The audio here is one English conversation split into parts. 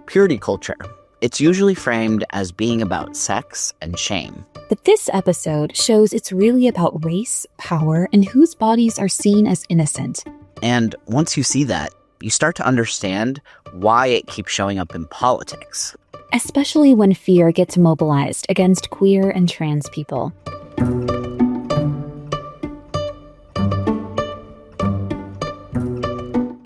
Purity culture. It's usually framed as being about sex and shame. But this episode shows it's really about race, power, and whose bodies are seen as innocent. And once you see that, you start to understand why it keeps showing up in politics. Especially when fear gets mobilized against queer and trans people.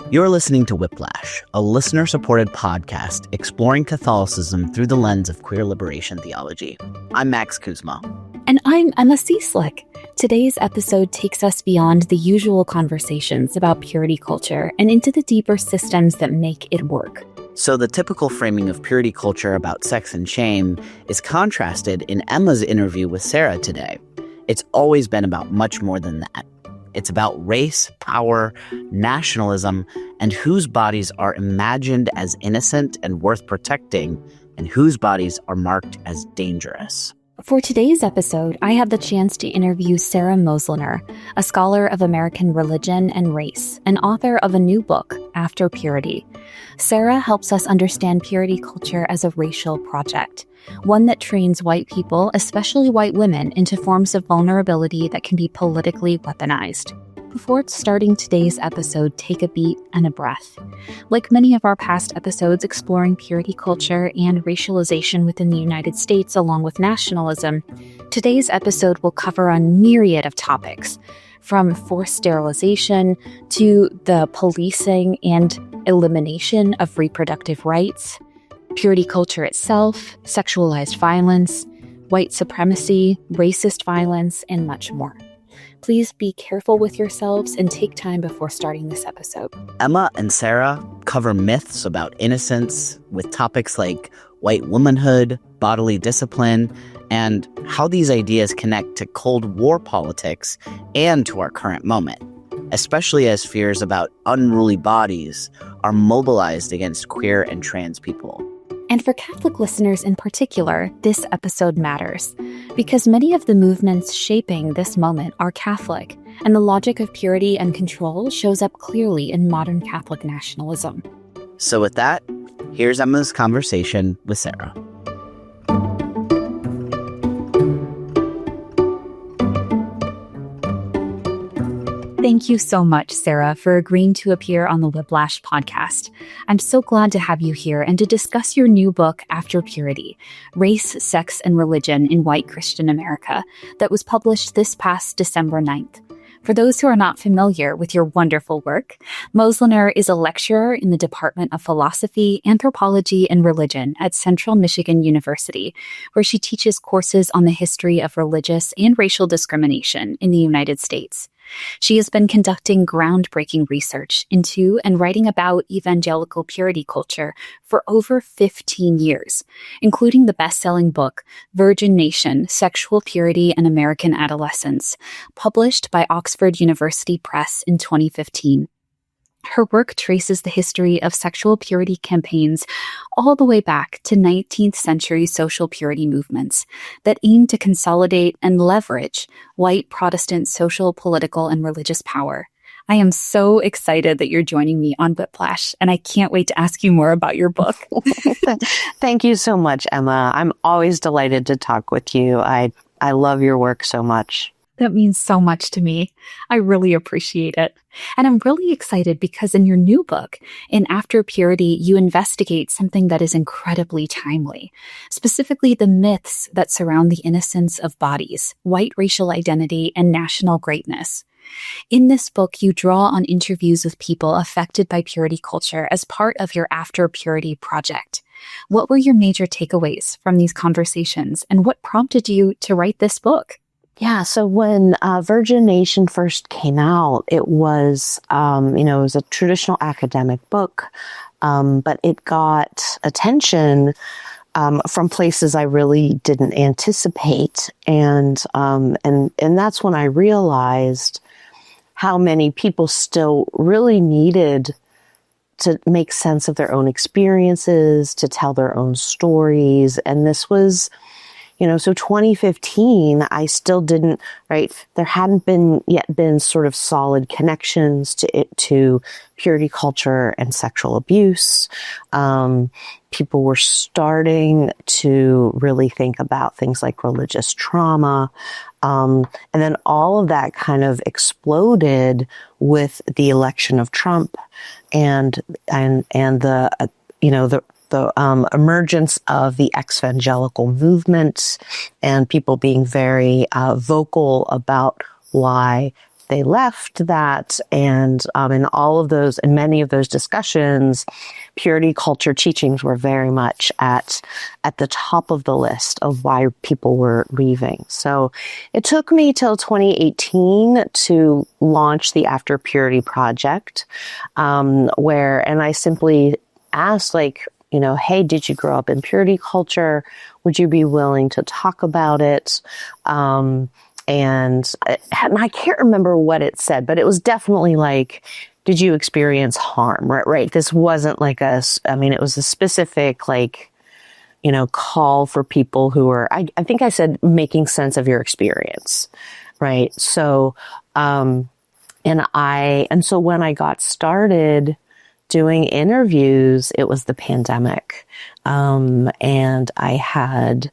You're listening to Whiplash, a listener-supported podcast exploring Catholicism through the lens of queer liberation theology. I'm Max Kuzma. And I'm Emma Cieslik. Today's episode takes us beyond the usual conversations about purity culture and into the deeper systems that make it work. So the typical framing of purity culture about sex and shame is contrasted in Emma's interview with Sara today. It's always been about much more than that. It's about race, power, nationalism, and whose bodies are imagined as innocent and worth protecting, and whose bodies are marked as dangerous. For today's episode, I have the chance to interview Sara Moslener, a scholar of American religion and race, and author of a new book, After Purity. Sara helps us understand purity culture as a racial project, one that trains white people, especially white women, into forms of vulnerability that can be politically weaponized. Before starting today's episode, take a beat and a breath. Like many of our past episodes exploring purity culture and racialization within the United States along with nationalism, today's episode will cover a myriad of topics, from forced sterilization to the policing and elimination of reproductive rights, purity culture itself, sexualized violence, white supremacy, racist violence, and much more. Please be careful with yourselves and take time before starting this episode. Emma and Sara cover myths about innocence with topics like white womanhood, bodily discipline, and how these ideas connect to Cold War politics and to our current moment, especially as fears about unruly bodies are mobilized against queer and trans people. And for Catholic listeners in particular, this episode matters because many of the movements shaping this moment are Catholic, and the logic of purity and control shows up clearly in modern Catholic nationalism. So with that, here's Emma's conversation with Sara. Thank you so much, Sara, for agreeing to appear on the Whiplash podcast. I'm so glad to have you here and to discuss your new book, After Purity, Race, Sex, and Religion in White Christian America, that was published this past December 9th. For those who are not familiar with your wonderful work, Moslener is a lecturer in the Department of Philosophy, Anthropology, and Religion at Central Michigan University, where she teaches courses on the history of religious and racial discrimination in the United States. She has been conducting groundbreaking research into and writing about evangelical purity culture for over 15 years, including the best-selling book, Virgin Nation, Sexual Purity and American Adolescence, published by Oxford University Press in 2015. Her work traces the history of sexual purity campaigns all the way back to 19th century social purity movements that aim to consolidate and leverage white Protestant social, political, and religious power. I am so excited that you're joining me on Whiplash, and I can't wait to ask you more about your book. Thank you so much, Emma. I'm always delighted to talk with you. I love your work so much. That means so much to me. I really appreciate it. And I'm really excited because in your new book, in After Purity, you investigate something that is incredibly timely, specifically the myths that surround the innocence of bodies, white racial identity, and national greatness. In this book, you draw on interviews with people affected by purity culture as part of your After Purity project. What were your major takeaways from these conversations, and what prompted you to write this book? Yeah, so when Virgin Nation first came out, it was, it was a traditional academic book, but it got attention from places I really didn't anticipate, and that's when I realized how many people still really needed to make sense of their own experiences, to tell their own stories, and this was so 2015, I still didn't, right? There hadn't been sort of solid connections to purity culture and sexual abuse. People were starting to really think about things like religious trauma. And then all of that kind of exploded with the election of Trump and the emergence of the ex-evangelical movement and people being very vocal about why they left that. And in all of those, in many of those discussions, purity culture teachings were very much at the top of the list of why people were leaving. So it took me till 2018 to launch the After Purity Project, and I simply asked, hey, did you grow up in purity culture? Would you be willing to talk about it? And I can't remember what it said, but it was definitely like, did you experience harm? Right. This wasn't like it was a specific, call for people who were, I think I said, making sense of your experience. Right. So, so when I got started doing interviews, it was the pandemic. And I had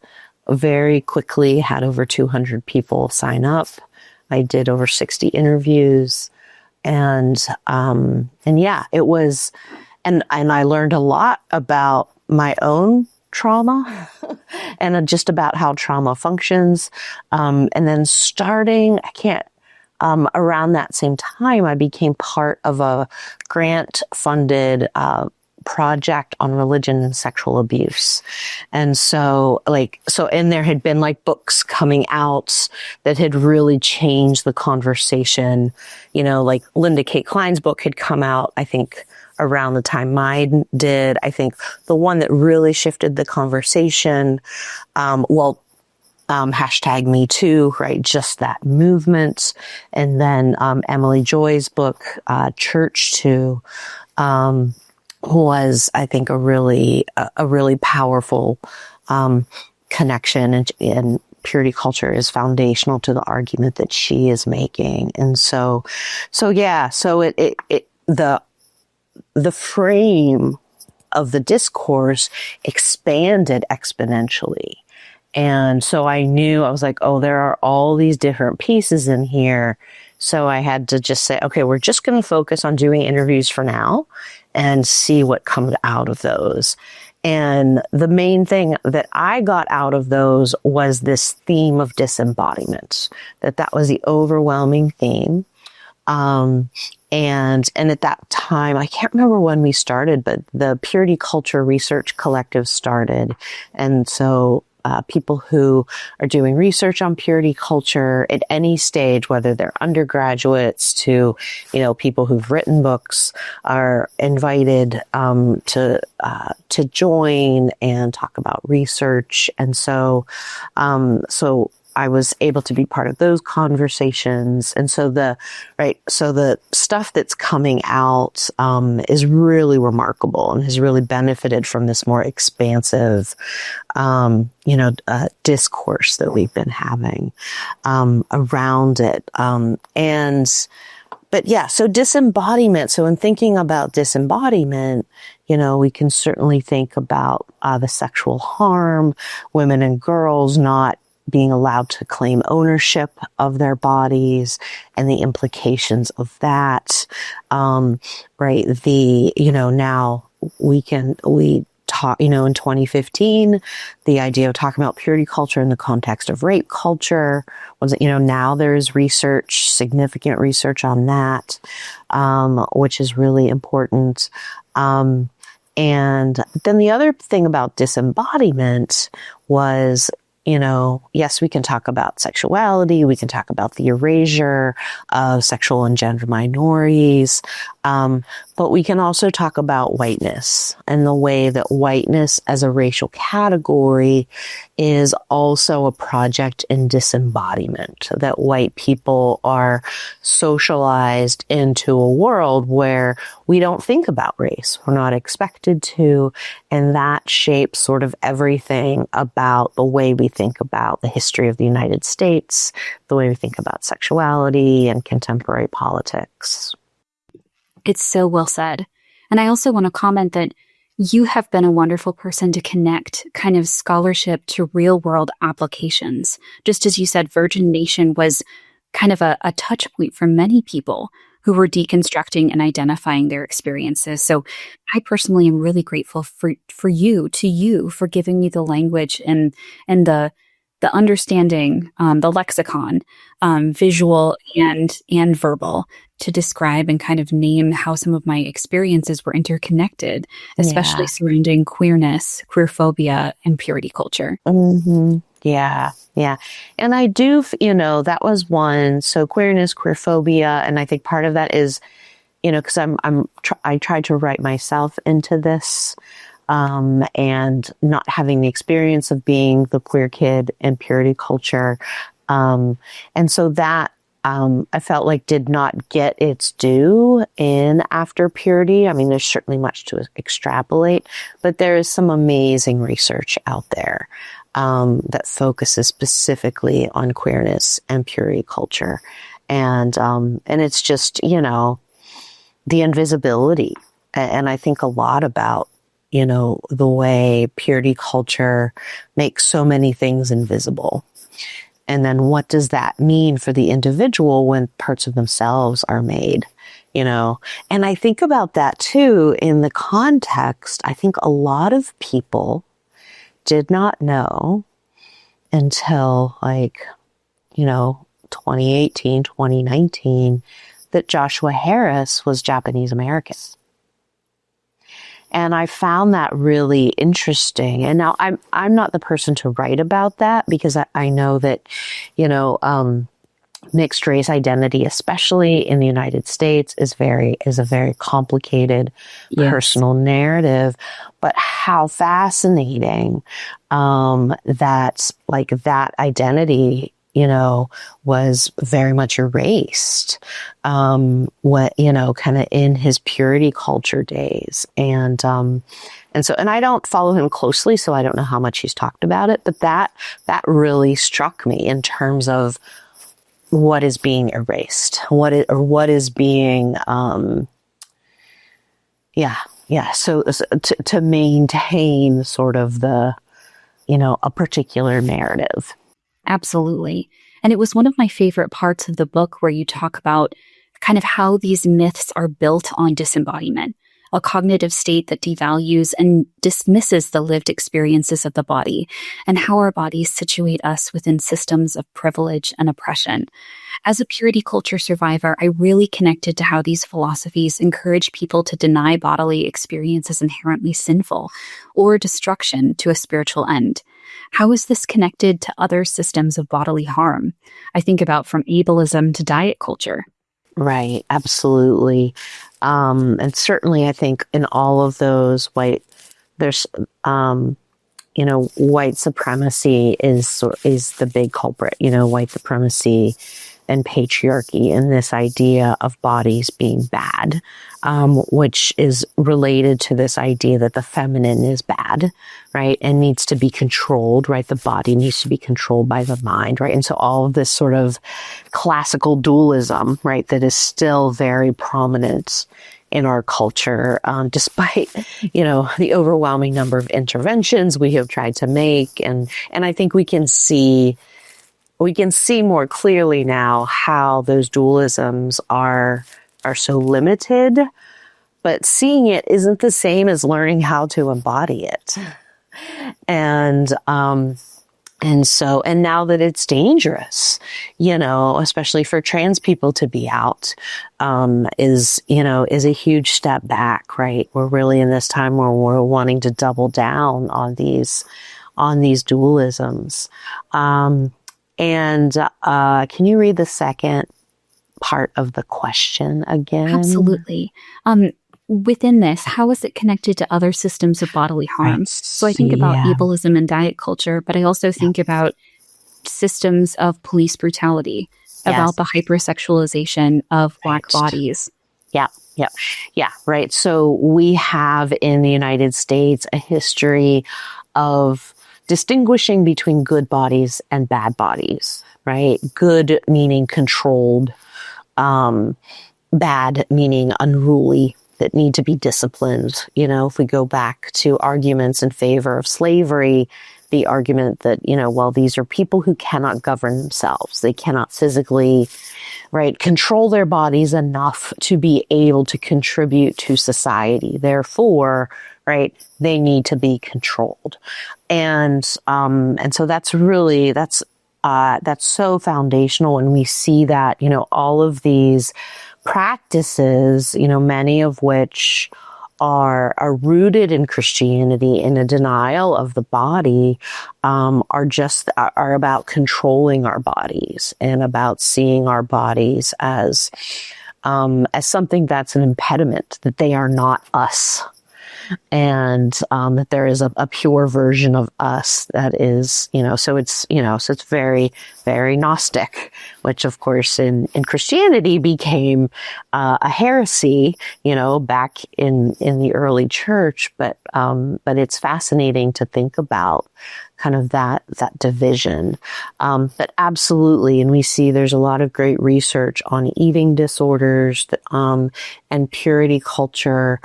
very quickly had over 200 people sign up. I did over 60 interviews, and yeah, it was, and I learned a lot about my own trauma and just about how trauma functions. And then around that same time, I became part of a grant-funded project on religion and sexual abuse. And and there had been books coming out that had really changed the conversation. Linda K. Klein's book had come out, I think, around the time mine did. I think the one that really shifted the conversation, hashtag Me Too, right? Just that movement. And then Emily Joy's book, Church Too, was, I think, a really powerful connection, and purity culture is foundational to the argument that she is making. And the frame of the discourse expanded exponentially. And so I was like, oh, there are all these different pieces in here. So I had to just say, okay, we're just going to focus on doing interviews for now and see what comes out of those. And the main thing that I got out of those was this theme of disembodiment, that was the overwhelming theme. And at that time, I can't remember when we started, but the Purity Culture Research Collective started. And so people who are doing research on purity culture at any stage, whether they're undergraduates to, people who've written books, are invited to join and talk about research. And so I was able to be part of those conversations. And so the stuff that's coming out is really remarkable and has really benefited from this more expansive discourse that we've been having around it. So disembodiment. So in thinking about disembodiment, we can certainly think about the sexual harm, women and girls not being allowed to claim ownership of their bodies and the implications of that. Now we talk, in 2015, the idea of talking about purity culture in the context of rape culture was, now there's research, significant research on that, which is really important. And then the other thing about disembodiment was, yes, we can talk about sexuality. We can talk about the erasure of sexual and gender minorities. But we can also talk about whiteness and the way that whiteness as a racial category is also a project in disembodiment, that white people are socialized into a world where we don't think about race. We're not expected to. And that shapes sort of everything about the way we think about the history of the United States, the way we think about sexuality and contemporary politics. It's so well said. And I also want to comment that you have been a wonderful person to connect kind of scholarship to real world applications. Just as you said, Virgin Nation was kind of a touch point for many people who were deconstructing and identifying their experiences. So I personally am really grateful for you, for giving me the language and the understanding, the lexicon, visual and verbal, to describe and kind of name how some of my experiences were interconnected, especially surrounding queerness, queerphobia, and purity culture. Mm-hmm. Yeah. Yeah. And I do, that was one. So queerness, queerphobia. And I think part of that is, because I tried to write myself into this, and not having the experience of being the queer kid in purity culture. And so that, I felt like did not get its due in After Purity. I mean, there's certainly much to extrapolate, but there is some amazing research out there, that focuses specifically on queerness and purity culture. And it's just, the invisibility. And I think a lot about, the way purity culture makes so many things invisible. And then what does that mean for the individual when parts of themselves are made, And I think about that too in the context. I think a lot of people did not know until 2018, 2019, that Joshua Harris was Japanese American. And I found that really interesting. And now I'm not the person to write about that, because I know that, mixed race identity, especially in the United States, is a very complicated personal narrative. But how fascinating, that identity, was very much erased, kind of in his purity culture days. And I don't follow him closely, so I don't know how much he's talked about it, but that really struck me in terms of what is being erased, what is being, So to maintain sort of the, a particular narrative. Absolutely. And it was one of my favorite parts of the book where you talk about kind of how these myths are built on disembodiment, a cognitive state that devalues and dismisses the lived experiences of the body, and how our bodies situate us within systems of privilege and oppression. As a purity culture survivor, I really connected to how these philosophies encourage people to deny bodily experience as inherently sinful or destruction to a spiritual end. How is this connected to other systems of bodily harm? I think about from ableism to diet culture. Right, absolutely. And certainly I think in all of those white supremacy is the big culprit, white supremacy and patriarchy, and this idea of bodies being bad, which is related to this idea that the feminine is bad, right? And needs to be controlled, right? The body needs to be controlled by the mind, right? And so all of this sort of classical dualism, right, that is still very prominent in our culture, despite, the overwhelming number of interventions we have tried to make. And I think we can see more clearly now how those dualisms are so limited, but seeing it isn't the same as learning how to embody it. And now that it's dangerous, especially for trans people to be out, is a huge step back, right? We're really in this time where we're wanting to double down on these dualisms. Can you read the second part of the question again? Absolutely. Within this, how is it connected to other systems of bodily harm? Right. So I think about ableism and diet culture, but I also think about systems of police brutality, about the hypersexualization of Black bodies. Yeah. Right. So we have in the United States a history of distinguishing between good bodies and bad bodies, right? Good meaning controlled, bad meaning unruly, that need to be disciplined. You know, if we go back to arguments in favor of slavery, the argument that, you know, well, these are people who cannot govern themselves. They cannot physically, right, control their bodies enough to be able to contribute to society. Therefore, right, they need to be controlled. And so that's so foundational. And we see that, you know, all of these practices, you know, many of which are rooted in Christianity, in a denial of the body, are about controlling our bodies and about seeing our bodies as something that's an impediment, that they are not us. And that there is a pure version of us that is, you know, so it's very, very Gnostic, which of course in Christianity became a heresy, you know, back in the early church. But it's fascinating to think about kind of that division. But absolutely, and we see there's a lot of great research on eating disorders, and purity culture,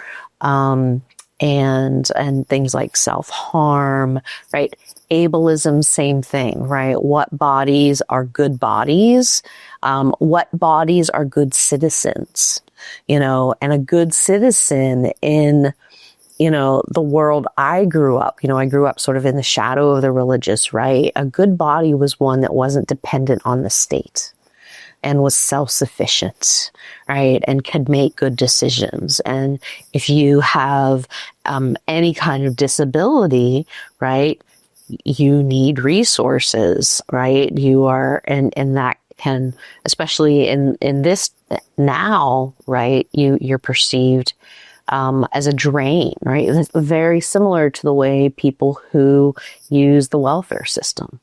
and things like self-harm, right? Ableism, same thing, right? What bodies are good bodies? What bodies are good citizens? You know, and a good citizen in, you know, the world I grew up, you know, I grew up sort of in the shadow of the religious right. A good body was one that wasn't dependent on the state and was self-sufficient, right? And could make good decisions. And if you have any kind of disability, right, you need resources, right? You are, and that can, especially in this now, right, you're perceived as a drain, right? It's very similar to the way people who use the welfare system.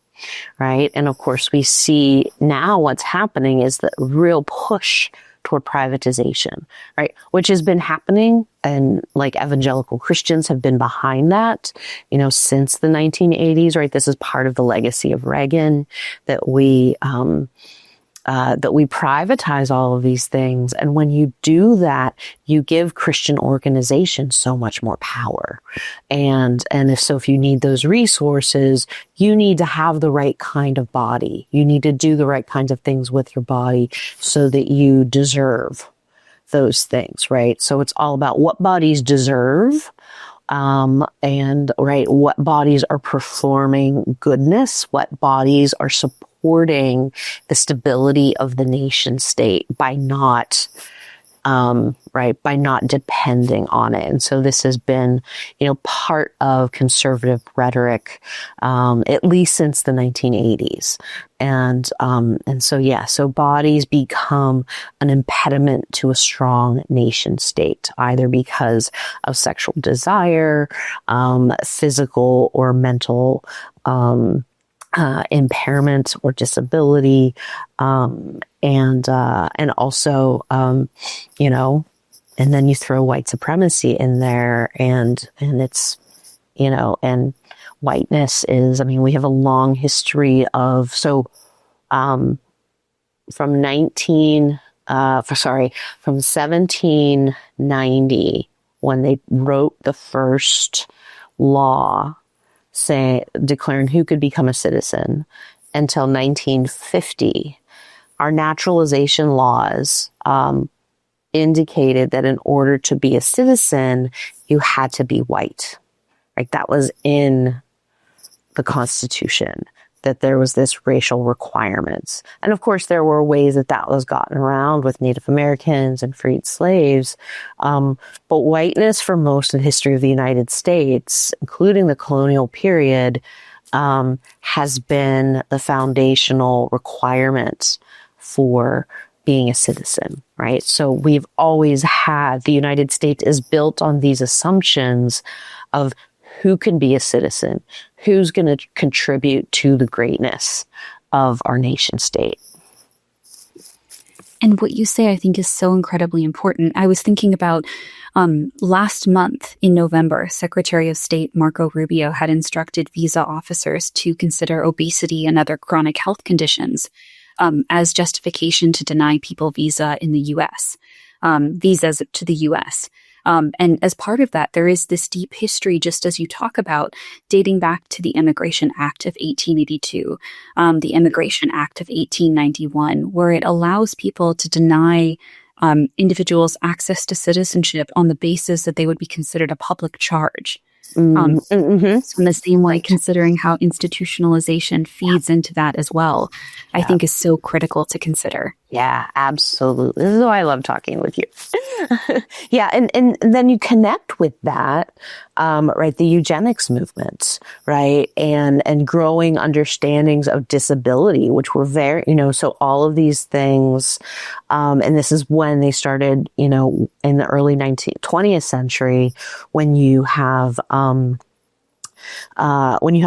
Right. And of course, we see now what's happening is the real push toward privatization, right? Which has been happening, and like evangelical Christians have been behind that, you know, since the 1980s, right? This is part of the legacy of Reagan, that we privatize all of these things. And when you do that, you give Christian organizations so much more power. And if you need those resources, you need to have the right kind of body. You need to do the right kinds of things with your body so that you deserve those things, right? So it's all about what bodies deserve, and right, what bodies are performing goodness, what bodies are supporting the stability of the nation state by not depending on it. And so this has been, you know, part of conservative rhetoric, at least since the 1980s. And so bodies become an impediment to a strong nation state, either because of sexual desire, physical or mental, impairment or disability, and also, you know, and then you throw white supremacy in there, and it's, you know, and whiteness is, I mean, we have a long history of, from 1790, when they wrote the first law declaring who could become a citizen, until 1950, our naturalization laws indicated that in order to be a citizen, you had to be white. Right? That was in the Constitution, that there was this racial requirements. And of course, there were ways that was gotten around with Native Americans and freed slaves. But whiteness for most of the history of the United States, including the colonial period, has been the foundational requirement for being a citizen, right? So we've always had, the United States is built on these assumptions of who can be a citizen, who's going to contribute to the greatness of our nation state. And what you say, I think, is so incredibly important. I was thinking about last month in November, Secretary of State Marco Rubio had instructed visa officers to consider obesity and other chronic health conditions as justification to deny people visa in the U.S., visas to the U.S. And as part of that, there is this deep history, just as you talk about, dating back to the Immigration Act of 1882, the Immigration Act of 1891, where it allows people to deny individuals access to citizenship on the basis that they would be considered a public charge. So in the same way, considering how institutionalization feeds into that as well, I think is so critical to consider. Yeah, absolutely. This is why I love talking with you. Yeah, and then you connect with that, right? The eugenics movement, right? And growing understandings of disability, which were very, so all of these things, and this is when they started, in the early 20th century, when you have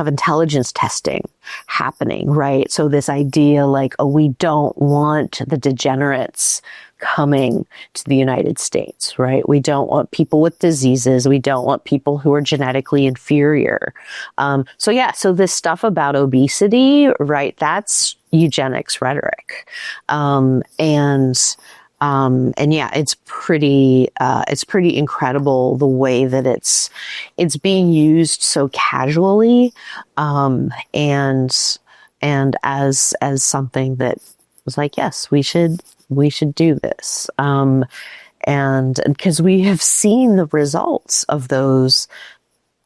intelligence testing happening, right? So this idea like, oh, we don't want the degenerates coming to the United States, right? We don't want people with diseases. We don't want people who are genetically inferior. So this stuff about obesity, right? That's eugenics rhetoric. And yeah, it's pretty incredible the way that it's being used so casually, and as something that was like, yes, we should do this. And because we have seen the results of those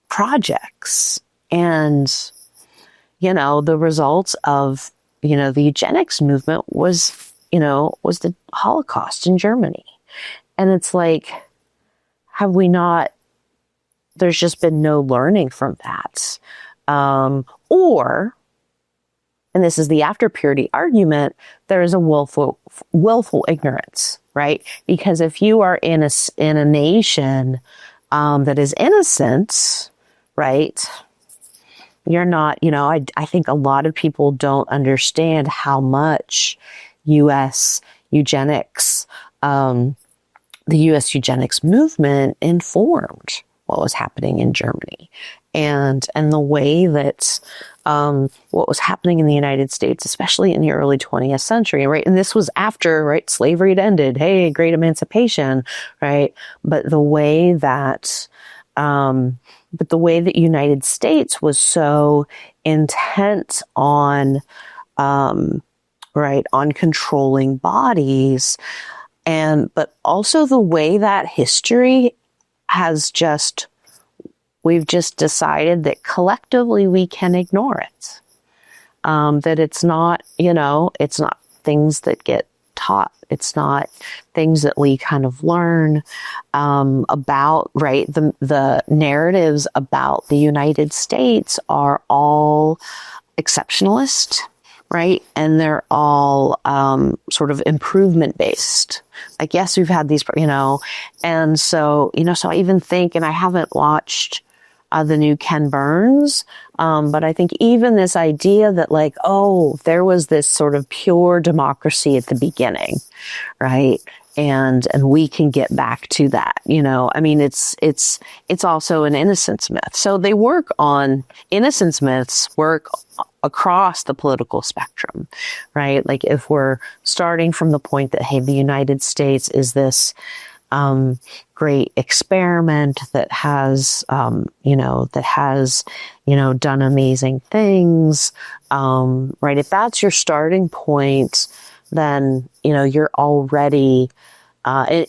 projects and, the results of, the eugenics movement was the Holocaust in Germany. And it's like, have we not, there's just been no learning from that. Or, and this is the after purity argument, there is a willful ignorance, right? Because if you are in a nation, that is innocent, right? You're not, I think a lot of people don't understand how much U.S. eugenics, the U.S. eugenics movement informed what was happening in Germany, and the way that what was happening in the United States, especially in the early 20th century, right? And this was after, right, slavery had ended. Hey, great emancipation, right? But the way that United States was so intent on right, on controlling bodies, but also the way that history has we've just decided that collectively we can ignore it. That it's not, it's not things that get taught. It's not things that we kind of learn about, right? The narratives about the United States are all exceptionalist, right? And they're all sort of improvement based. Like, yes, we've had these, and so, so I even think, and I haven't watched the new Ken Burns, but I think even this idea that like, oh, there was this sort of pure democracy at the beginning, right? And we can get back to that, I mean, it's also an innocence myth. So they innocence myths work across the political spectrum, right? Like if we're starting from the point that, hey, the United States is this great experiment that has, done amazing things, right? If that's your starting point, then, you're already,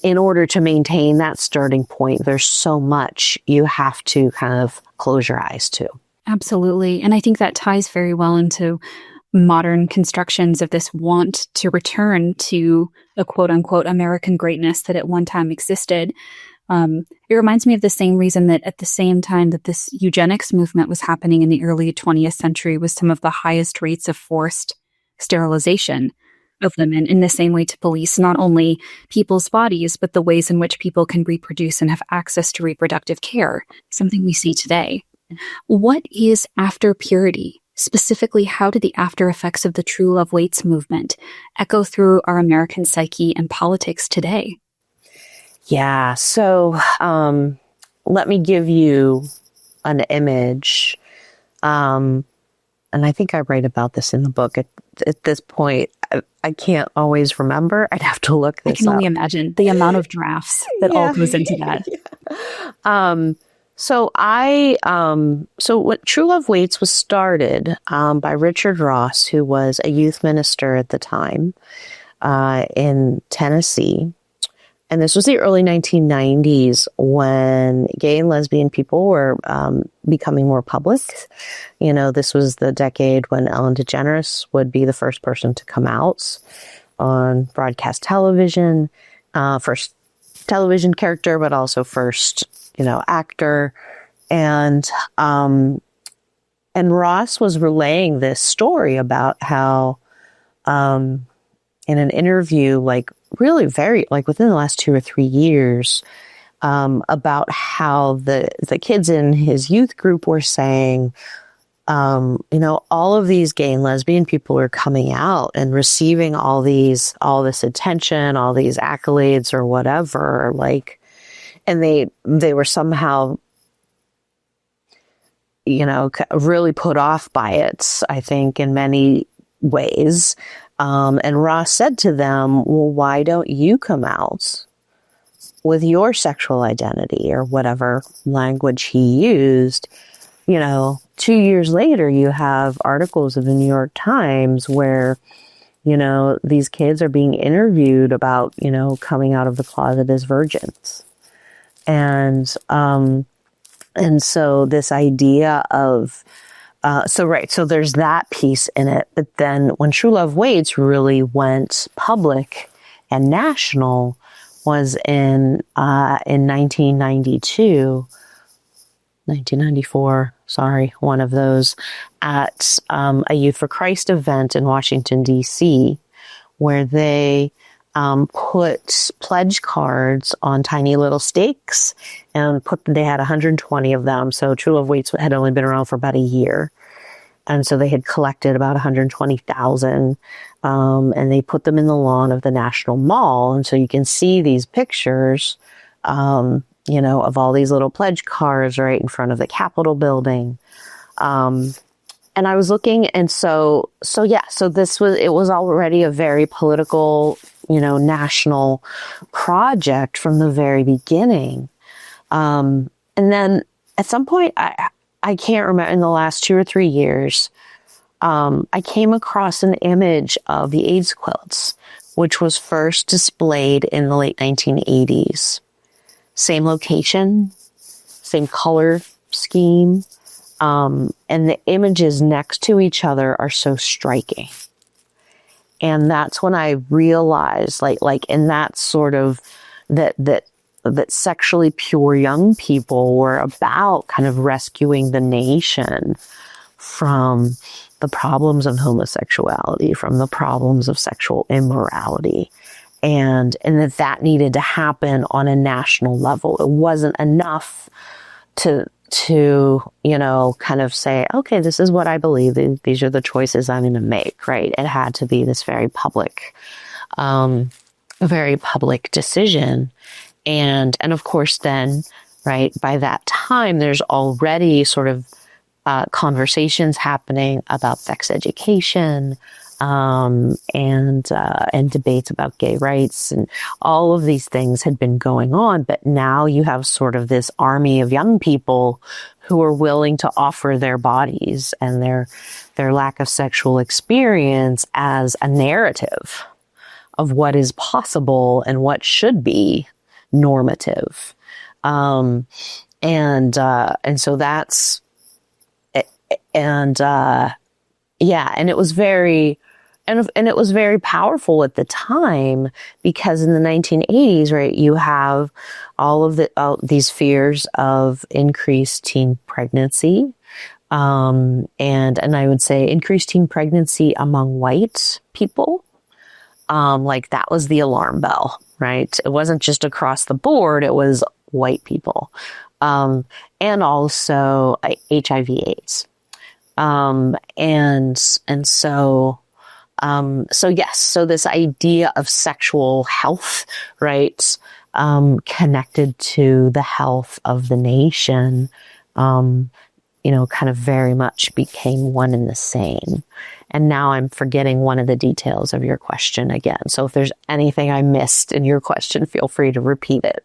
in order to maintain that starting point, there's so much you have to kind of close your eyes to. Absolutely. And I think that ties very well into modern constructions of this want to return to a quote unquote American greatness that at one time existed. It reminds me of the same reason that at the same time that this eugenics movement was happening in the early 20th century was some of the highest rates of forced sterilization of women, in the same way to police not only people's bodies, but the ways in which people can reproduce and have access to reproductive care, something we see today. What is after purity Specifically, how did the after effects of the True Love Waits movement echo through our American psyche and politics today? Yeah. So let me give you an image. And I think I write about this in the book. At this point, I can't always remember. I'd have to look this up. I can only imagine the amount of drafts that all goes into that. So what True Love Waits was started by Richard Ross, who was a youth minister at the time in Tennessee. And this was the early 1990s when gay and lesbian people were becoming more public. You know, this was the decade when Ellen DeGeneres would be the first person to come out on broadcast television, first television character, but also first, actor. And Ross was relaying this story about how, in an interview, really very, within the last 2 or 3 years, about how the kids in his youth group were saying, all of these gay and lesbian people are coming out and receiving all this attention, all these accolades or whatever, and they were somehow, really put off by it, I think, in many ways. And Ross said to them, well, why don't you come out with your sexual identity, or whatever language he used? 2 years later, you have articles of the New York Times where, these kids are being interviewed about, coming out of the closet as virgins. And so this idea of, so there's that piece in it. But then when True Love Waits really went public and national was in 1992, 1994, one of those, at a Youth for Christ event in Washington, D.C., where they put pledge cards on tiny little stakes, and they had 120 of them. So True Love Waits had only been around for about a year. And so they had collected about 120,000, and they put them in the lawn of the National Mall. And so you can see these pictures, of all these little pledge cards right in front of the Capitol building. And I was looking, and so it was already a very political, national project from the very beginning. And then at some point, I can't remember, in the last 2 or 3 years, I came across an image of the AIDS quilts, which was first displayed in the late 1980s. Same location, same color scheme, and the images next to each other are so striking. And that's when I realized, in that sort of, that sexually pure young people were about kind of rescuing the nation from the problems of homosexuality, from the problems of sexual immorality. And that needed to happen on a national level. It wasn't enough to kind of say, okay, this is what I believe. These are the choices I'm going to make, right? It had to be this very public decision. And of course then, right, by that time, there's already sort of conversations happening about sex education, and debates about gay rights, and all of these things had been going on. But now you have sort of this army of young people who are willing to offer their bodies and their lack of sexual experience as a narrative of what is possible and what should be normative. And so that's, and it was very, and it was very powerful at the time, because in the 1980s, right, you have all of these fears of increased teen pregnancy, and I would say increased teen pregnancy among white people. That was the alarm bell, right? It wasn't just across the board; it was white people, and also HIV/AIDS. And so yes, so this idea of sexual health, right, connected to the health of the nation, kind of very much became one and the same. And now I'm forgetting one of the details of your question again. So if there's anything I missed in your question, feel free to repeat it.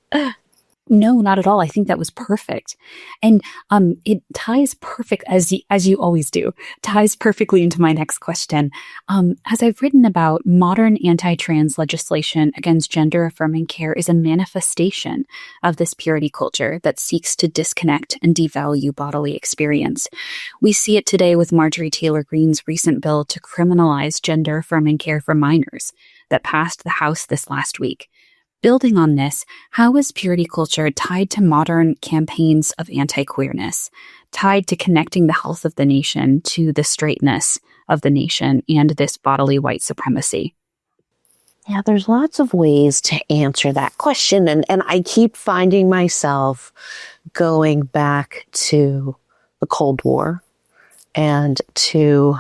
No, not at all. I think that was perfect. And it ties perfect, as you always do, ties perfectly into my next question. As I've written about, modern anti-trans legislation against gender-affirming care is a manifestation of this purity culture that seeks to disconnect and devalue bodily experience. We see it today with Marjorie Taylor Greene's recent bill to criminalize gender-affirming care for minors that passed the House this last week. Building on this, how is purity culture tied to modern campaigns of anti-queerness, tied to connecting the health of the nation to the straightness of the nation and this bodily white supremacy? Yeah, there's lots of ways to answer that question. And I keep finding myself going back to the Cold War and to,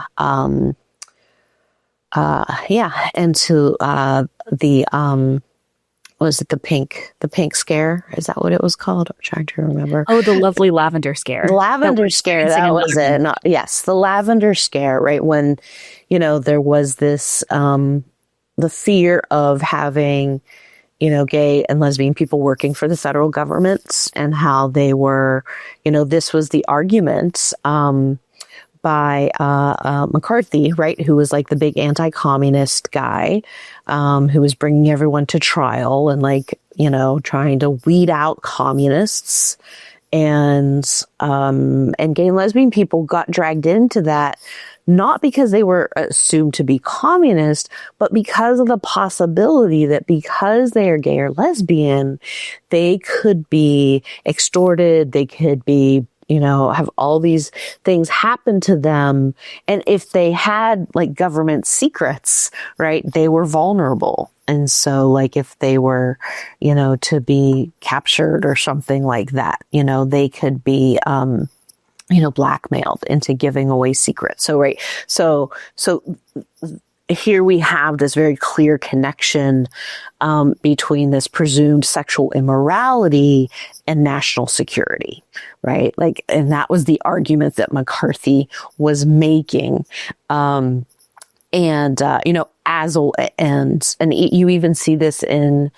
was it the pink scare? Is that what it was called? I'm trying to remember. Oh, the lovely lavender scare. The lavender scare, that was it. Yes, the lavender scare, right? When, there was this, the fear of having, gay and lesbian people working for the federal government, and how they were, this was the argument, by McCarthy, right, who was like the big anti-communist guy, who was bringing everyone to trial and trying to weed out communists, and gay and lesbian people got dragged into that, not because they were assumed to be communist, but because of the possibility that because they are gay or lesbian, they could be extorted, they could be have all these things happen to them. And if they had government secrets, right, they were vulnerable. And so if they were, to be captured or something like that, they could be, blackmailed into giving away secrets. So, right. So here we have this very clear connection between this presumed sexual immorality and national security, right? And that was the argument that McCarthy was making. And you even see this in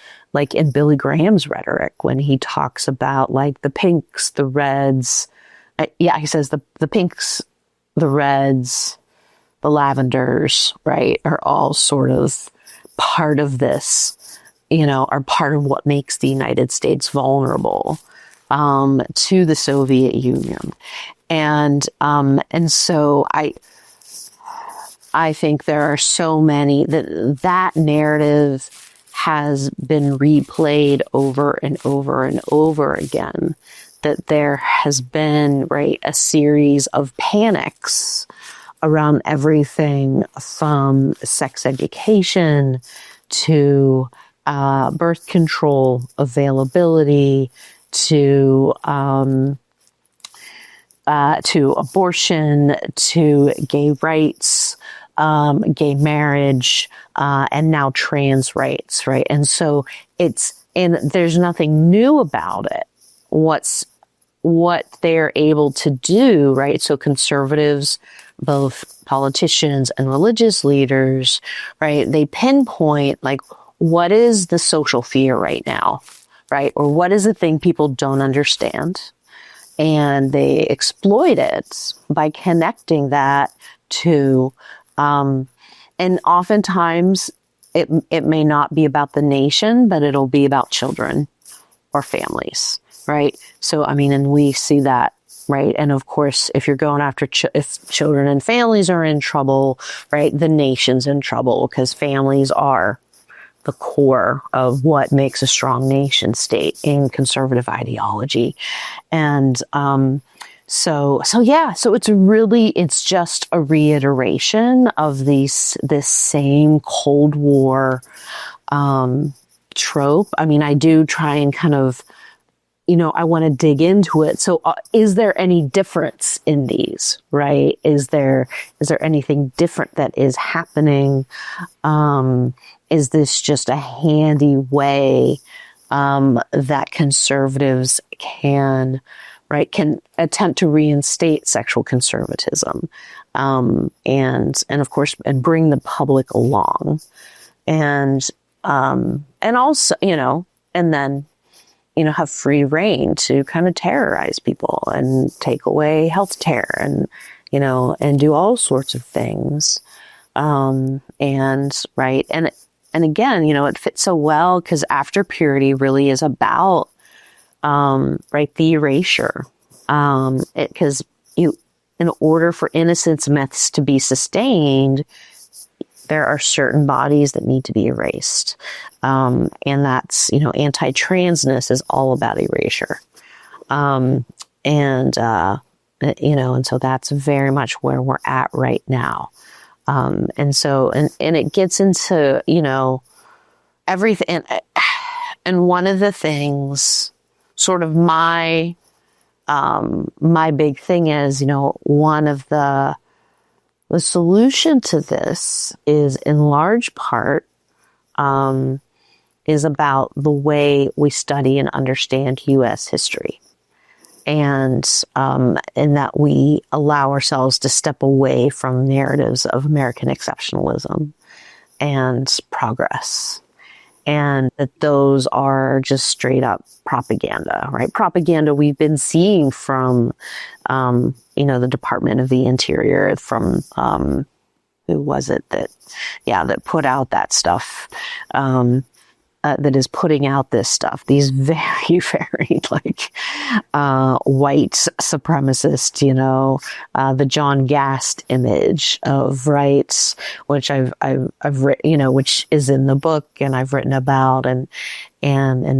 Billy Graham's rhetoric when he talks about the pinks, the reds. He says the pinks, the reds, the lavenders, right, are all sort of part of this, are part of what makes the United States vulnerable to the Soviet Union. And so I think there are so many that narrative has been replayed over and over and over again, that there has been, right, a series of panics around everything from sex education to birth control availability to abortion, to gay rights, gay marriage, and now trans rights, right? And so there's nothing new about it. What they're able to do, right? So conservatives, both politicians and religious leaders, right? They pinpoint what is the social fear right now, right? Or what is the thing people don't understand? And they exploit it by connecting that to, and oftentimes it may not be about the nation, but it'll be about children or families, right? So, and we see that, right? And of course, if you're going after, if children and families are in trouble, right, the nation's in trouble, because families are the core of what makes a strong nation state in conservative ideology. And, so it's just a reiteration of this same Cold War, trope. I do try and kind of, I want to dig into it. So is there any difference in these, right? Is there anything different that is happening? Is this just a handy way that conservatives can attempt to reinstate sexual conservatism, and of course, and bring the public along, and also, and then, have free reign to kind of terrorize people and take away health care and, and do all sorts of things. And again, it fits so well because After Purity really is about, the erasure. Because in order for innocence myths to be sustained, there are certain bodies that need to be erased. And that's, anti-transness is all about erasure. And so that's very much where we're at right now. And so, and it gets into, everything. And one of the things, sort of my big thing is, one of the solution to this is in large part, is about the way we study and understand U.S. history. And in that we allow ourselves to step away from narratives of American exceptionalism and progress. And that those are just straight up propaganda, right? Propaganda we've been seeing from, the Department of the Interior, from, who was it that put out that stuff, that is putting out this stuff, these very, very white supremacist, the John Gast image of rights, which I've written, which is in the book and I've written about, and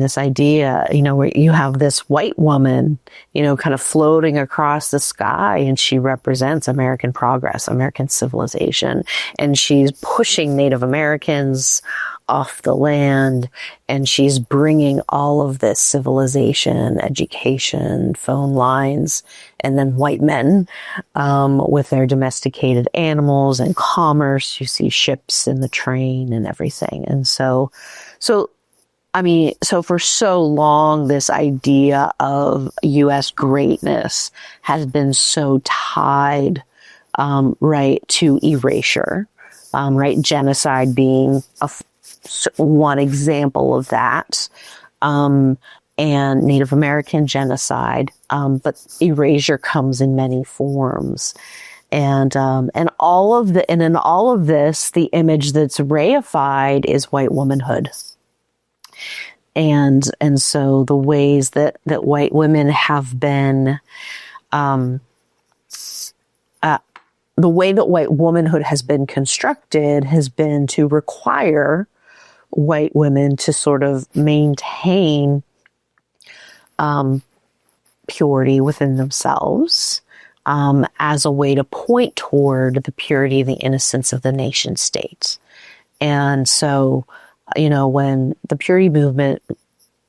this idea, where you have this white woman, kind of floating across the sky, and she represents American progress, American civilization, and she's pushing Native Americans off the land, and she's bringing all of this civilization, education, phone lines, and then white men with their domesticated animals and commerce. You see ships in the train and everything. And so for so long, this idea of U.S. greatness has been so tied, to erasure, genocide being one example of that, and Native American genocide, but erasure comes in many forms. And in all of this, the image that's reified is white womanhood. And so the ways that white women have been, the way that white womanhood has been constructed has been to require white women to sort of maintain purity within themselves, as a way to point toward the purity, the innocence of the nation state. And so, when the purity movement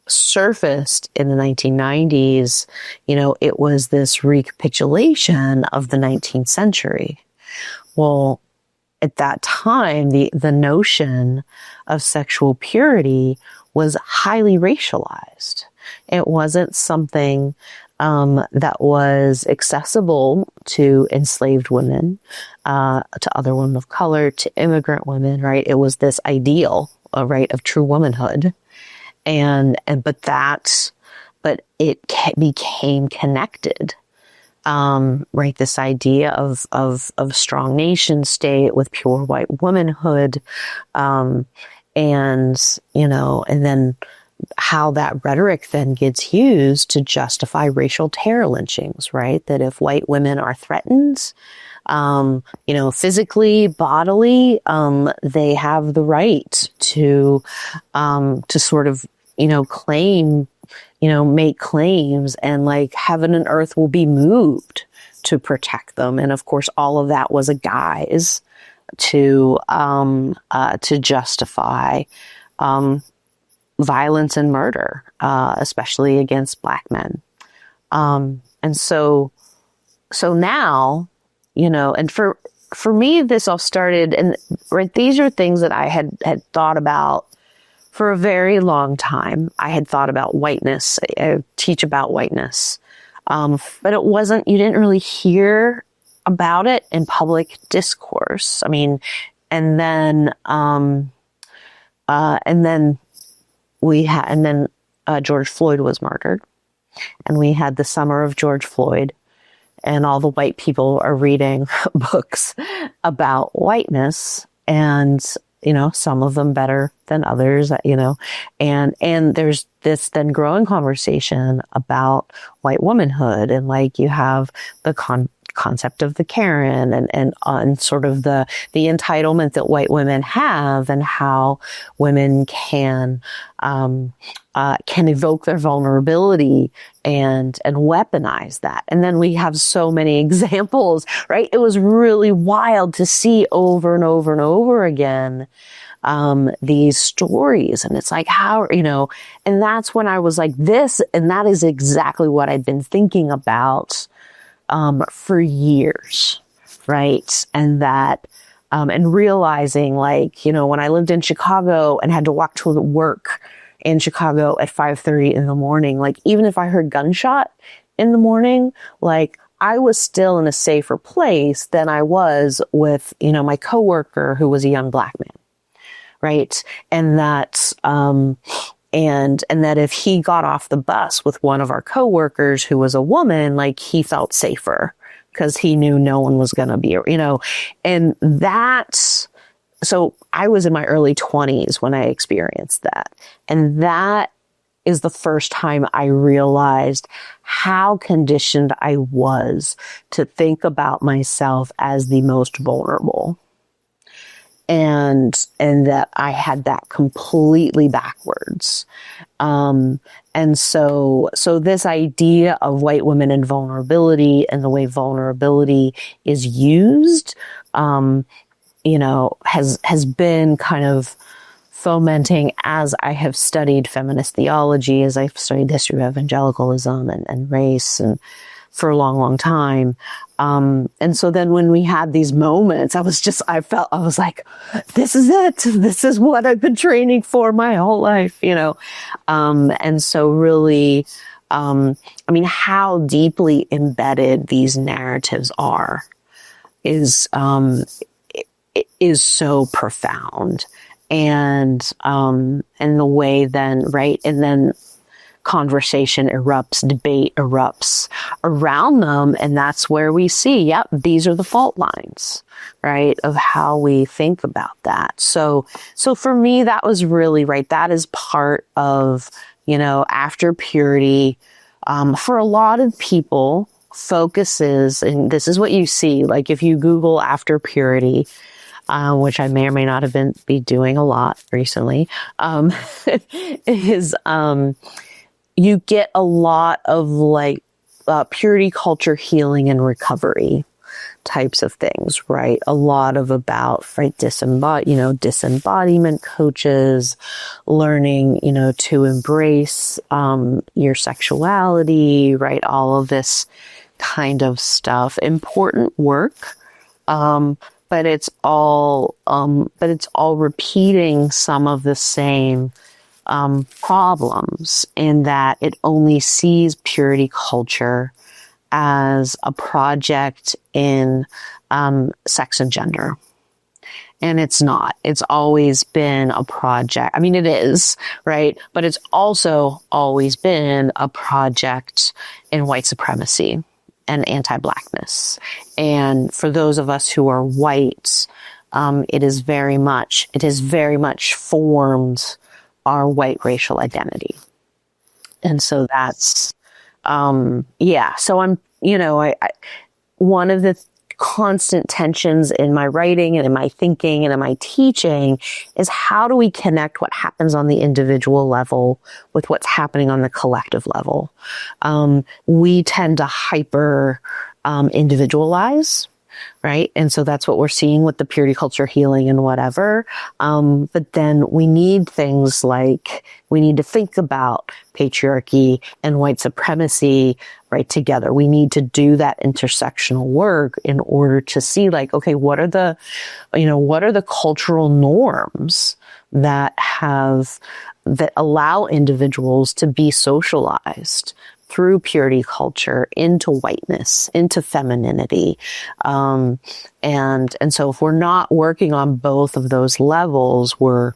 surfaced in the 1990s, it was this recapitulation of the 19th century. Well, at that time, the notion of sexual purity was highly racialized. It wasn't something that was accessible to enslaved women, to other women of color, to immigrant women, right? It was this ideal, of true womanhood. But it became connected. This idea of strong nation state with pure white womanhood, and then how that rhetoric then gets used to justify racial terror lynchings, right? That if white women are threatened, physically, bodily, they have the right to sort of, claim, make claims, and heaven and earth will be moved to protect them. And of course, all of that was a guise to justify, violence and murder, especially against Black men. And so now, and for me, this all started, and right, these are things that I had thought about for a very long time. I had thought about whiteness. I teach about whiteness. But it wasn't, you didn't really hear about it in public discourse. I mean, and then George Floyd was murdered, and we had the summer of George Floyd, and all the white people are reading books about whiteness, and some of them better than others, and there's this then growing conversation about white womanhood, and like you have the concept of the Karen and sort of the entitlement that white women have, and how women can evoke their vulnerability and weaponize that. And then we have so many examples, right? It was really wild to see over and over and over again these stories. And it's like, how, and that's when I was like, this, and that is exactly what I'd been thinking about for years, right? And that, and realizing, like, when I lived in Chicago and had to walk to work in Chicago at 5:30 in the morning, like, even if I heard gunshot in the morning, like, I was still in a safer place than I was with, my coworker who was a young Black man, right? And that, and that if he got off the bus with one of our coworkers who was a woman, like, he felt safer because he knew no one was going to be, and that's, so I was in my early 20s when I experienced that. And that is the first time I realized how conditioned I was to think about myself as the most vulnerable. And that I had that completely backwards. And so this idea of white women and vulnerability, and the way vulnerability is used, has been kind of fomenting as I have studied feminist theology, as I've studied the history of evangelicalism and race, and for a long, long time. And so then when we had these moments, I was like, this is it. This is what I've been training for my whole life, and so really, how deeply embedded these narratives are is so profound. And the way then, right. And then conversation erupts, debate erupts around them. And that's where we see, yep, these are the fault lines, right, of how we think about that. So for me, that was really, right, that is part of, after purity, for a lot of people focuses, and this is what you see, like if you Google after purity, which I may or may not have be doing a lot recently, is, you get a lot of like purity culture, healing and recovery types of things, right? A lot of about, right, disembodiment coaches, learning, to embrace your sexuality, right? All of this kind of stuff. Important work, but it's all repeating some of the same problems, in that it only sees purity culture as a project in sex and gender. And it's not. It's always been a project. I mean, it is, right? But it's also always been a project in white supremacy and anti-Blackness. And for those of us who are white, it has very much formed our white racial identity. And so that's, so I'm, one of the constant tensions in my writing and in my thinking and in my teaching is, how do we connect what happens on the individual level with what's happening on the collective level? We tend to hyper individualize, right? And so that's what we're seeing with the purity culture healing and whatever. But then we need things like, we need to think about patriarchy and white supremacy right together. We need to do that intersectional work in order to see like, okay, what are the cultural norms that allow individuals to be socialized through purity culture into whiteness, into femininity. And so if we're not working on both of those levels, we're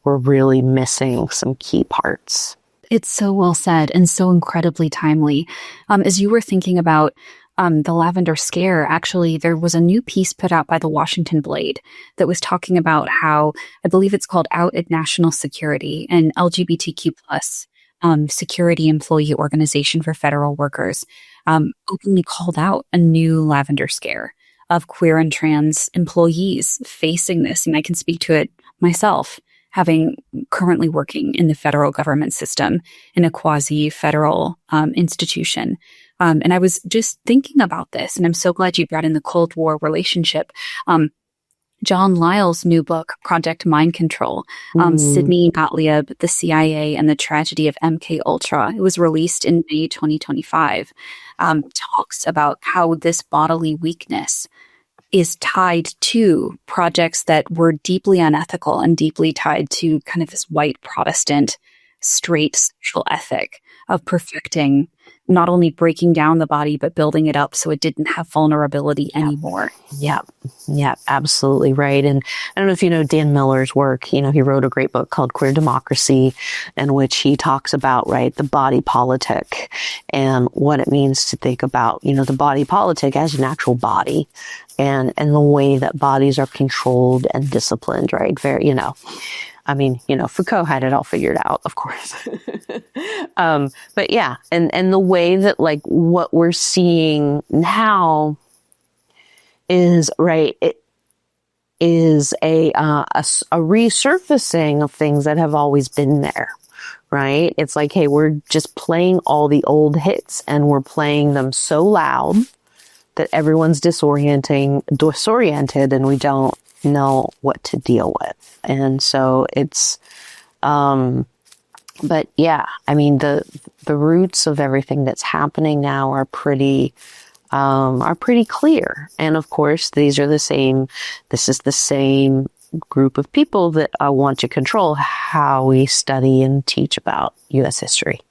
really missing some key parts. It's so well said and so incredibly timely. As you were thinking about the lavender scare, actually, there was a new piece put out by the Washington Blade that was talking about how, I believe it's called Out at National Security, an LGBTQ plus security employee organization for federal workers, openly called out a new lavender scare of queer and trans employees facing this. And I can speak to it myself, having currently working in the federal government system in a quasi-federal institution. And I was just thinking about this, and I'm so glad you brought in the Cold War relationship. John Lyle's new book, Project Mind Control, Sidney Gottlieb, the CIA, and the Tragedy of MK Ultra. It was released in May 2025. Talks about how this bodily weakness is tied to projects that were deeply unethical and deeply tied to kind of this white Protestant straight social ethic of perfecting, not only breaking down the body, but building it up so it didn't have vulnerability anymore. Yeah, absolutely right. And I don't know if you know Dan Miller's work. He wrote a great book called Queer Democracy, in which he talks about, right, the body politic and what it means to think about, the body politic as an actual body and the way that bodies are controlled and disciplined, right? Very, Foucault had it all figured out, of course. But yeah, and the way that like what we're seeing now is right. It is a resurfacing of things that have always been there, right? It's like, hey, we're just playing all the old hits and we're playing them so loud that everyone's disoriented and we don't know what to deal with. And so it's, but yeah, I mean, the roots of everything that's happening now are pretty clear. And of course, this is the same group of people that want to control how we study and teach about U.S. history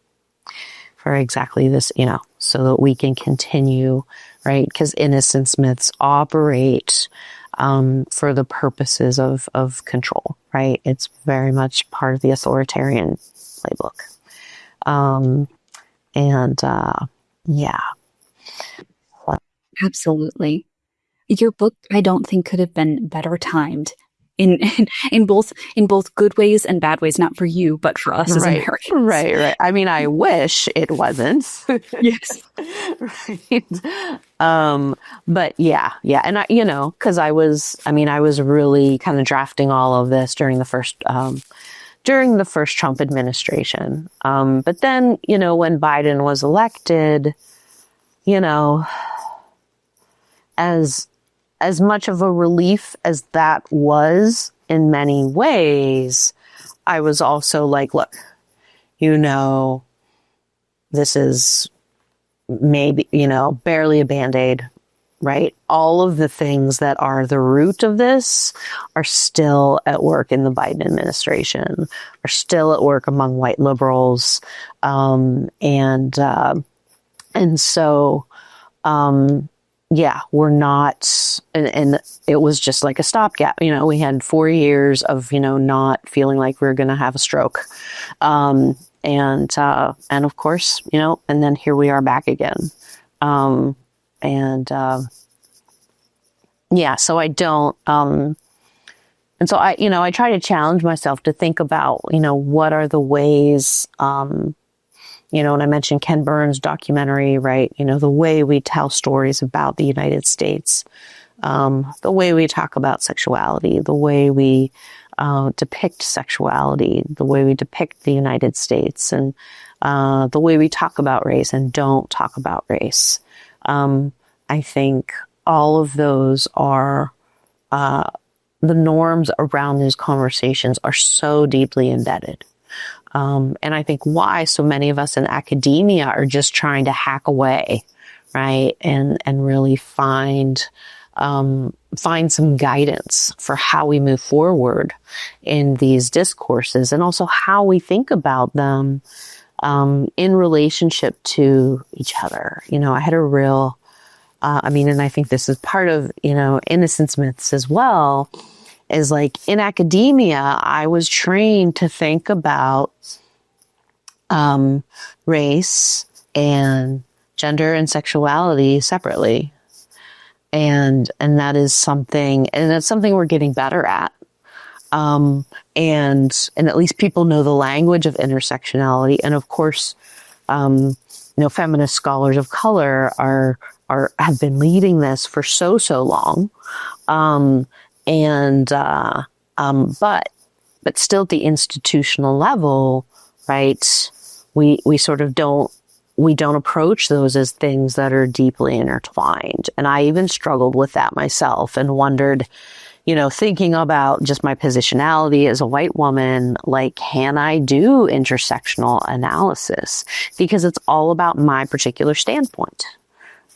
for exactly this, so that we can continue, right? Because innocence myths operate for the purposes of control, right? It's very much part of the authoritarian playbook. Yeah. Absolutely. Your book, I don't think, could have been better timed in both good ways and bad ways, not for you, but for us as Americans. Right. I mean, I wish it wasn't. Yes. Right. But yeah. And I was really kind of drafting all of this during the first Trump administration. But then, when Biden was elected, as much of a relief as that was in many ways, I was also like, look, this is maybe, barely a Band-Aid, right? All of the things that are the root of this are still at work in the Biden administration, are still at work among white liberals. Yeah, we're not, and it was just like a stopgap. We had 4 years of, not feeling like we were going to have a stroke. And of course, and then here we are back again. Yeah, so I don't, and so I try to challenge myself to think about, what are the ways, and I mentioned Ken Burns' documentary, right? The way we tell stories about the United States, the way we talk about sexuality, the way we depict sexuality, the way we depict the United States, and the way we talk about race and don't talk about race. I think all of those are, the norms around these conversations are so deeply embedded. And I think why so many of us in academia are just trying to hack away, right? And really find some guidance for how we move forward in these discourses, and also how we think about them, in relationship to each other. I had a real, and I think this is part of, innocence myths as well, is like in academia, I was trained to think about race and gender and sexuality separately. And that's something we're getting better at. And at least people know the language of intersectionality. And of course, feminist scholars of color have been leading this for so long. But still at the institutional level, right? We sort of don't approach those as things that are deeply intertwined. And I even struggled with that myself and wondered, thinking about just my positionality as a white woman, like, can I do intersectional analysis? Because it's all about my particular standpoint,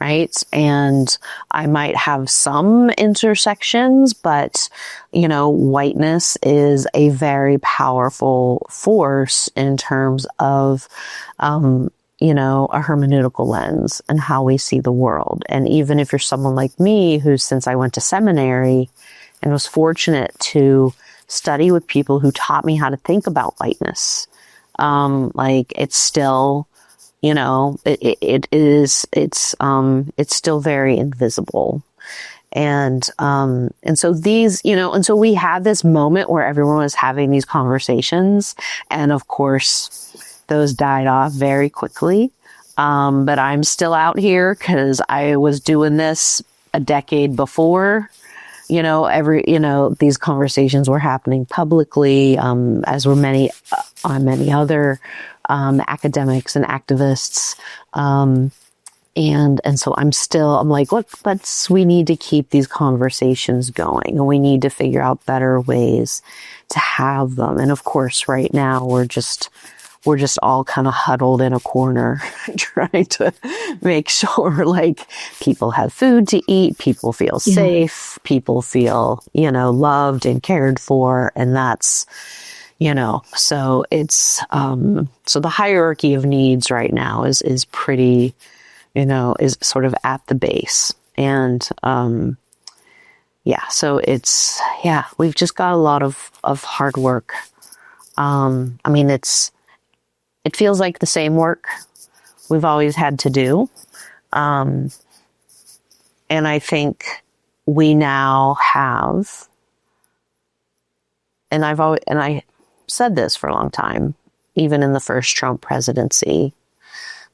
right? And I might have some intersections, but, whiteness is a very powerful force in terms of, a hermeneutical lens and how we see the world. And even if you're someone like me, who, since I went to seminary and was fortunate to study with people who taught me how to think about whiteness, it's still, it's still very invisible. And so so we had this moment where everyone was having these conversations, and of course those died off very quickly. But I'm still out here because I was doing this a decade before, these conversations were happening publicly, as were many other academics and activists. And so I'm like, look, we need to keep these conversations going, and we need to figure out better ways to have them. And of course, right now we're just all kind of huddled in a corner trying to make sure, like, people have food to eat, people feel safe, people feel, loved and cared for. And that's, so it's, so the hierarchy of needs right now is pretty, is sort of at the base. And, so it's, we've just got a lot of hard work. It feels like the same work we've always had to do. And I think we now have, and I said this for a long time, even in the first Trump presidency,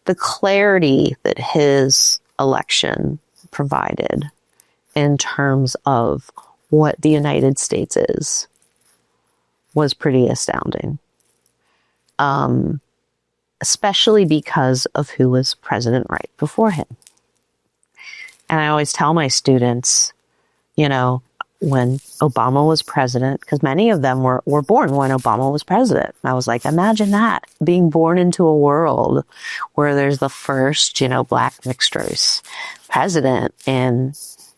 the clarity that his election provided in terms of what the United States is was pretty astounding. Especially because of who was president right before him. And I always tell my students, when Obama was president, because many of them were born when Obama was president. And I was like, imagine that, being born into a world where there's the first, black mixed race president in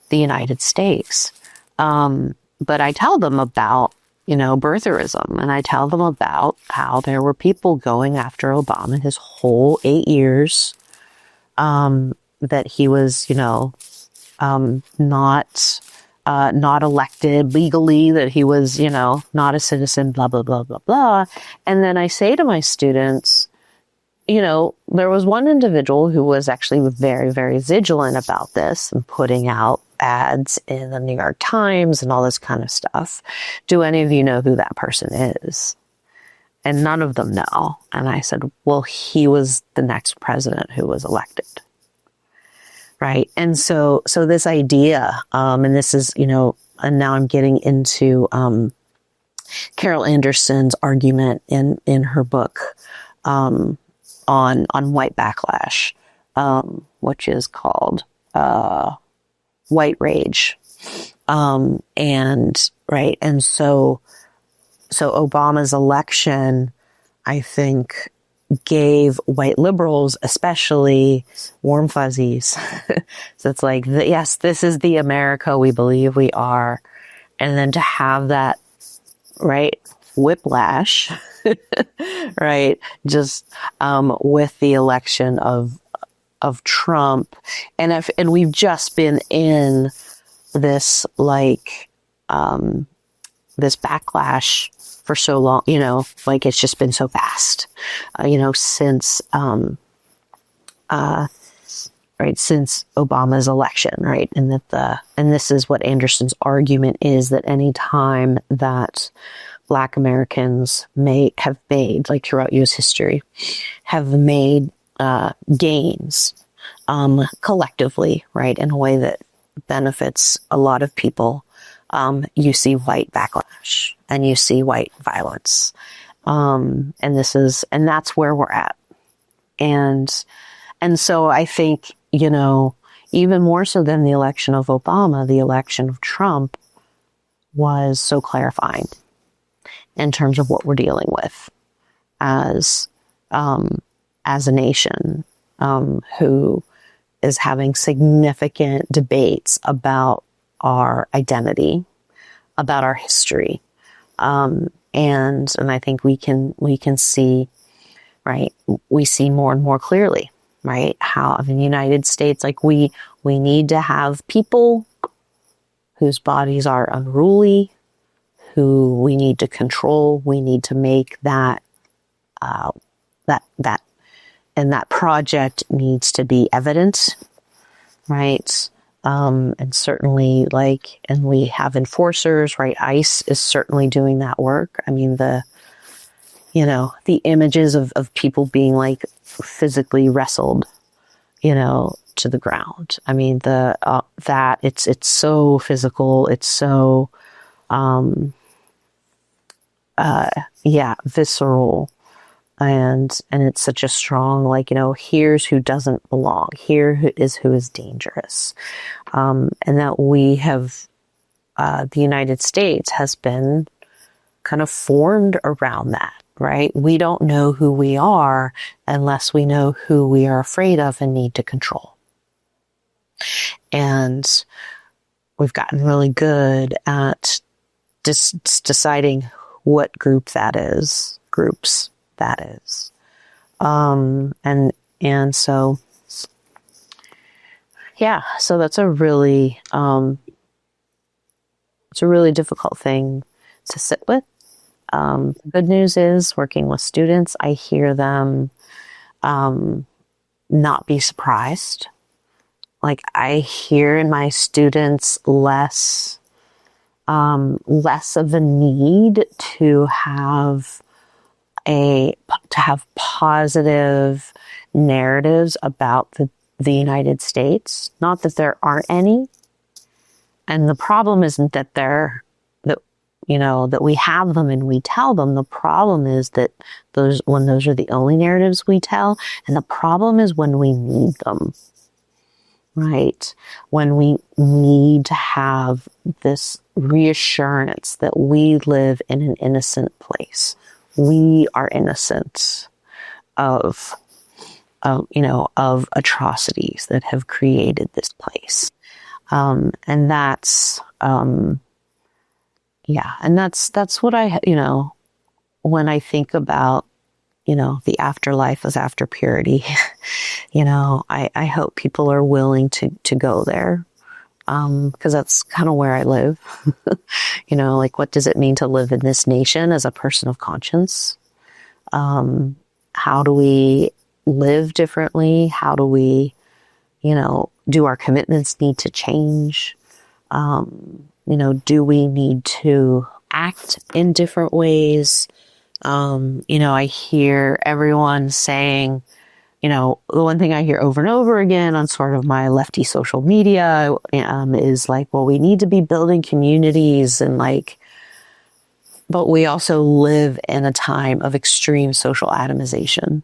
the United States. But I tell them about, birtherism. And I tell them about how there were people going after Obama his whole 8 years, that he was, not elected legally, that he was, not a citizen, blah, blah, blah, blah, blah. And then I say to my students, there was one individual who was actually very, very vigilant about this and putting out ads in the New York Times and all this kind of stuff. Do any of you know who that person is? And none of them know. And I said, well, he was the next president who was elected. Right. And so this idea, and this is, and now I'm getting into, Carol Anderson's argument in her book, on white backlash, which is called, white rage. And right. And so Obama's election, I think, gave white liberals, especially warm fuzzies. So it's like, yes, this is the America we believe we are. And then to have that, right, whiplash, right, just with the election of Trump. And we've just been in this, like, this backlash for so long, like it's just been so fast, since, since Obama's election, right? And and this is what Anderson's argument is, that any time that Black Americans have made, like throughout U.S. history, have made gains collectively, right, in a way that benefits a lot of people, you see white backlash and you see white violence. And that's where we're at. And so I think, even more so than the election of Obama, the election of Trump was so clarifying in terms of what we're dealing with as a nation, who is having significant debates about our identity, about our history. And I think we can see, right, we see more and more clearly, right, how in the United States, like we need to have people whose bodies are unruly, who we need to control. We need to make that and that project needs to be evident, right? And certainly, and we have enforcers, right? ICE is certainly doing that work. I mean, the images of people being like physically wrestled, to the ground. I mean, that it's so physical. It's so, visceral. And it's such a strong, here's who doesn't belong. Here is who is dangerous. And that we have, the United States has been kind of formed around that, right? We don't know who we are unless we know who we are afraid of and need to control. And we've gotten really good at deciding what groups that is. And so, so that's a really, it's a really difficult thing to sit with. The good news is, working with students, I hear them, not be surprised. Like, I hear in my students less of a need to have positive narratives about the United States. Not that there aren't any. And the problem isn't that that we have them and we tell them. The problem is that when those are the only narratives we tell. And the problem is when we need them, right? When we need to have this reassurance that we live in an innocent place. We are innocent of atrocities that have created this place. And that's, and that's what when I think about, the afterlife is after purity, I hope people are willing to go there. Cause that's kind of where I live, what does it mean to live in this nation as a person of conscience? How do we live differently? How do we, do our commitments need to change? Do we need to act in different ways? I hear everyone saying, the one thing I hear over and over again on sort of my lefty social media, is like, well, we need to be building communities but we also live in a time of extreme social atomization.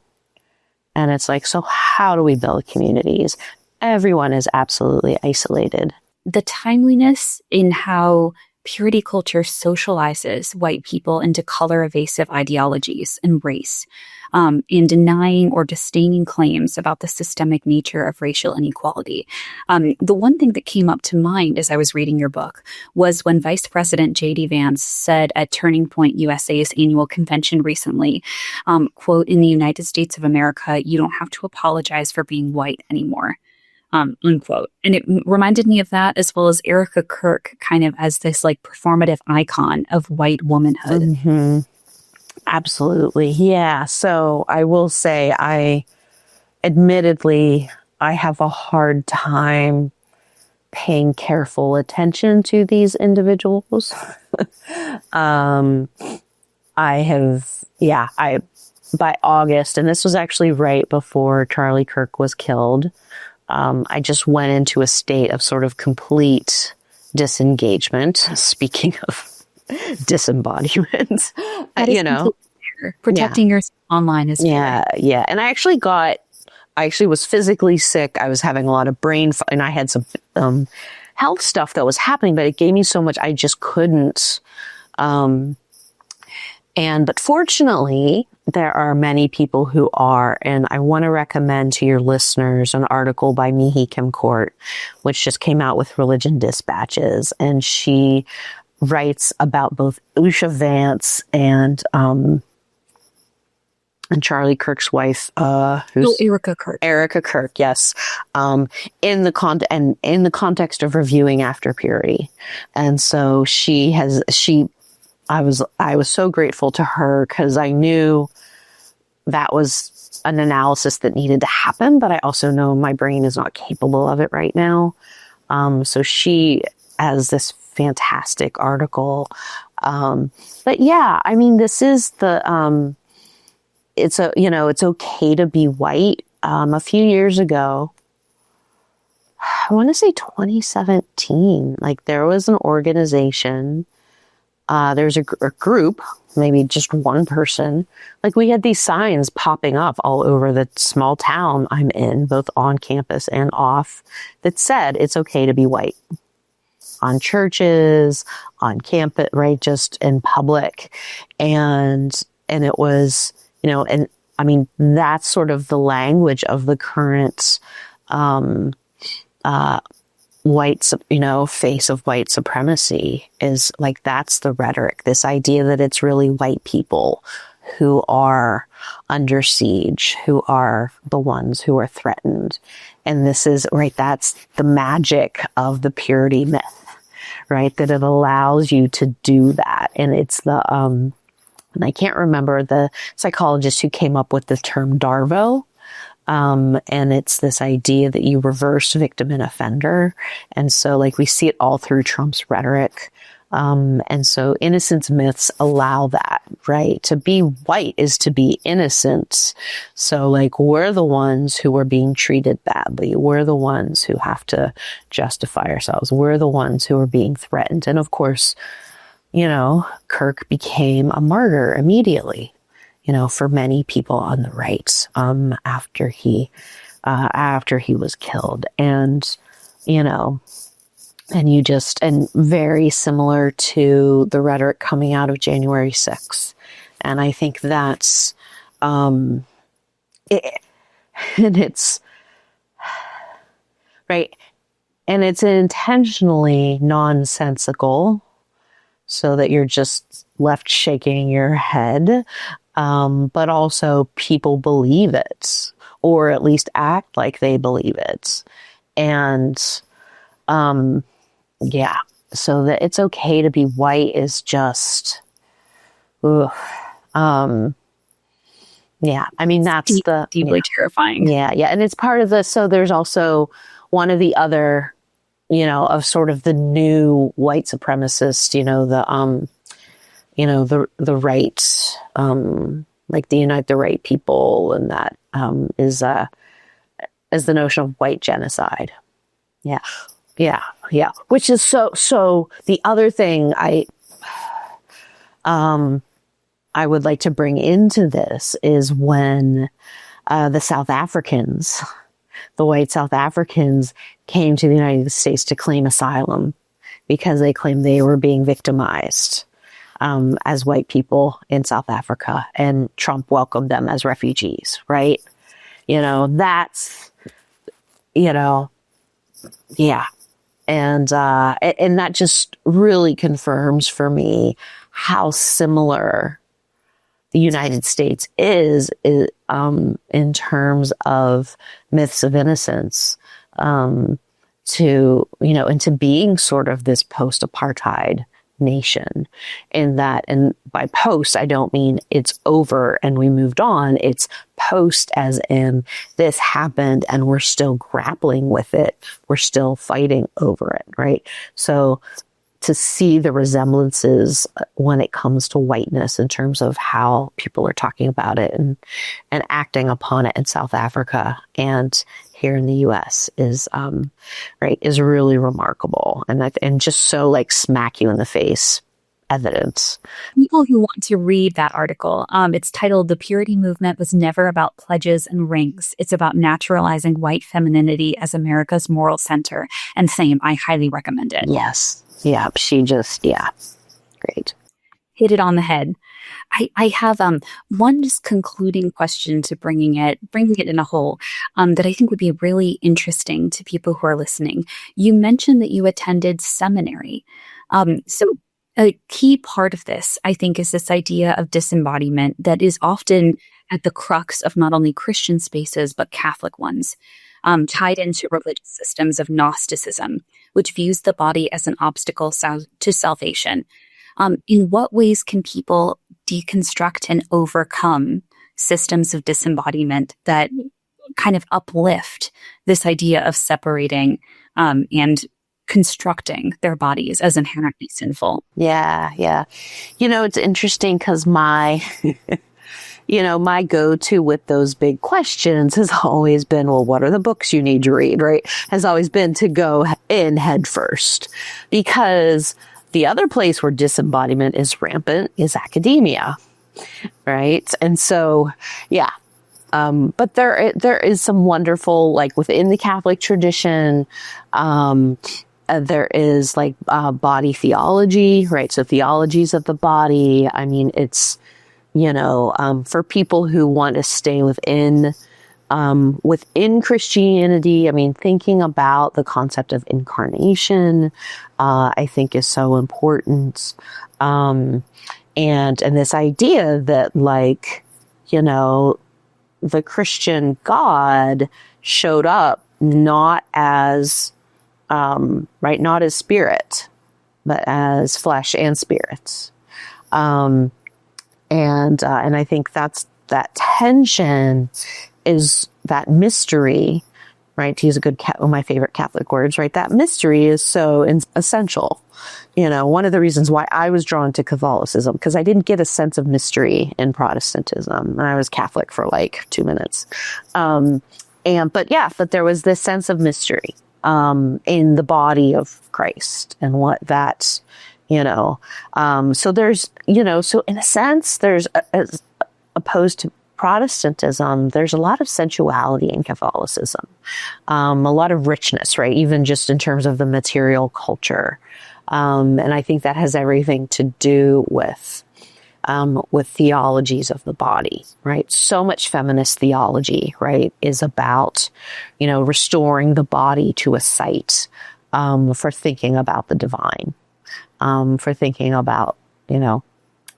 And it's like, so how do we build communities? Everyone is absolutely isolated. the timeliness in how purity culture socializes white people into color evasive ideologies and race, in denying or disdaining claims about the systemic nature of racial inequality. The one thing that came up to mind as I was reading your book was when Vice President J.D. Vance said at Turning Point USA's annual convention recently, quote, "In the United States of America, you don't have to apologize for being white anymore." Unquote. And it reminded me of that, as well as Erica Kirk kind of as this like performative icon of white womanhood. Mm-hmm. Absolutely. Yeah. So I will say I have a hard time paying careful attention to these individuals. By August, and this was actually right before Charlie Kirk was killed, I just went into a state of sort of complete disengagement. Speaking of disembodiment, protecting yourself online is fair. Yeah. And I actually was physically sick. I was having a lot of and I had some health stuff that was happening, but it gave me so much I just couldn't. But fortunately, there are many people who are, and I want to recommend to your listeners an article by Mihi Kim Court, which just came out with Religion Dispatches, and she writes about both Usha Vance and Charlie Kirk's wife, Erica Kirk. Erica Kirk, yes, in the context of reviewing After Purity, and so I was so grateful to her because I knew that was an analysis that needed to happen, but I also know my brain is not capable of it right now. So she has this fantastic article. But yeah, I mean, this is it's okay to be white. A few years ago, I want to say 2017, like there was an organization. There's a group, maybe just one person. Like we had these signs popping up all over the small town I'm in, both on campus and off, that said it's okay to be white. On churches, on campus, right, just in public. And it was, and I mean, that's sort of the language of the current face of white supremacy is like, that's the rhetoric, this idea that it's really white people who are under siege, who are the ones who are threatened. And this is, right, that's the magic of the purity myth, right? That it allows you to do that. And it's and I can't remember the psychologist who came up with the term Darvo. And it's this idea that you reverse victim and offender. And so like we see it all through Trump's rhetoric. And so innocence myths allow that, right? To be white is to be innocent. So like we're the ones who are being treated badly. We're the ones who have to justify ourselves. We're the ones who are being threatened. And of course, Kirk became a martyr immediately. For many people on the right, after he was killed. And, and very similar to the rhetoric coming out of January 6th. And I think that's, and it's, right. And it's intentionally nonsensical so that you're just left shaking your head. But also people believe it, or at least act like they believe it. And, so that it's okay to be white is just, I mean, that's deeply terrifying. Yeah. And it's part of so there's also one of the other, of sort of the new white supremacist, the right, like the Unite the Right people, and that is the notion of white genocide. Yeah. Which is so the other thing I would like to bring into this is when the South Africans the white South Africans came to the United States to claim asylum because they claimed they were being victimized as white people in South Africa, and Trump welcomed them as refugees, right? That's, yeah. And that just really confirms for me how similar the United States is in terms of myths of innocence, into being sort of this post-apartheid nation. And by post, I don't mean it's over and we moved on. It's post as in this happened and we're still grappling with it. We're still fighting over it, right? So to see the resemblances when it comes to whiteness in terms of how people are talking about it and acting upon it in South Africa and here in the U.S. is really remarkable, and just so like smack you in the face evidence. People who want to read that article, it's titled "The Purity Movement Was Never About Pledges and Rings. It's about naturalizing white femininity as America's moral center." And same, I highly recommend it. Yes. Yeah. Great. Hit it on the head. I have one just concluding question to bringing it in a whole that I think would be really interesting to people who are listening. You mentioned that you attended seminary. So a key part of this, I think, is this idea of disembodiment that is often at the crux of not only Christian spaces, but Catholic ones, tied into religious systems of Gnosticism, which views the body as an obstacle to salvation. In what ways can people deconstruct and overcome systems of disembodiment that kind of uplift this idea of separating and constructing their bodies as inherently sinful? Yeah. It's interesting because my go-to with those big questions has always been, well, what are the books you need to read, right? Has always been to go in head first, because the other place where disembodiment is rampant is academia, right? And so, yeah. But there is some wonderful, like within the Catholic tradition, there is like body theology, right? So theologies of the body. I mean, it's, for people who want to stay within Christianity, I mean, thinking about the concept of incarnation, I think is so important. And this idea that the Christian God showed up not as, not as spirit, but as flesh and spirit. And I think that tension is that mystery, right? To use one of my favorite Catholic words, right? That mystery is so essential. One of the reasons why I was drawn to Catholicism, because I didn't get a sense of mystery in Protestantism, and I was Catholic for like 2 minutes. But there was this sense of mystery, in the body of Christ and what that, so there's, so in a sense, there's, as opposed to Protestantism, there's a lot of sensuality in Catholicism, a lot of richness, right? Even just in terms of the material culture. And I think that has everything to do with theologies of the body, right? So much feminist theology, right, is about, restoring the body to a site, for thinking about the divine, for thinking about,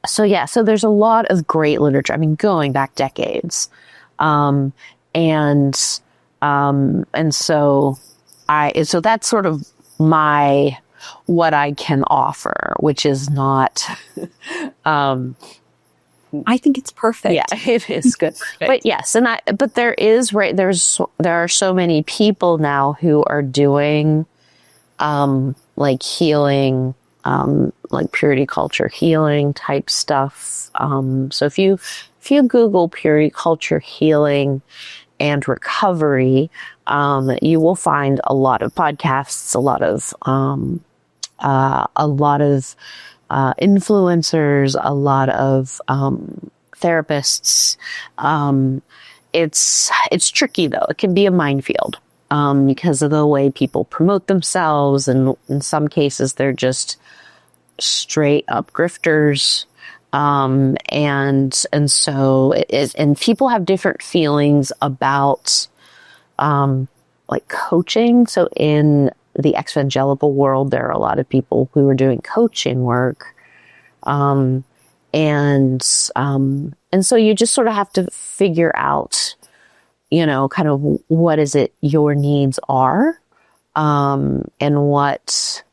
So there's a lot of great literature. I mean, going back decades. So that's sort of what I can offer, which is not, I think it's perfect. Yeah, it is good. But yes, but there is, right, there are so many people now who are doing, like healing, like purity culture healing type stuff. So if you Google purity culture healing and recovery, you will find a lot of podcasts, a lot of influencers, a lot of therapists, it's tricky though. It can be a minefield, because of the way people promote themselves. And in some cases, they're just straight up grifters. And so it is, and people have different feelings about, like coaching. So in the evangelical world, there are a lot of people who are doing coaching work. And so you just sort of have to figure out, kind of what is it your needs are, and what,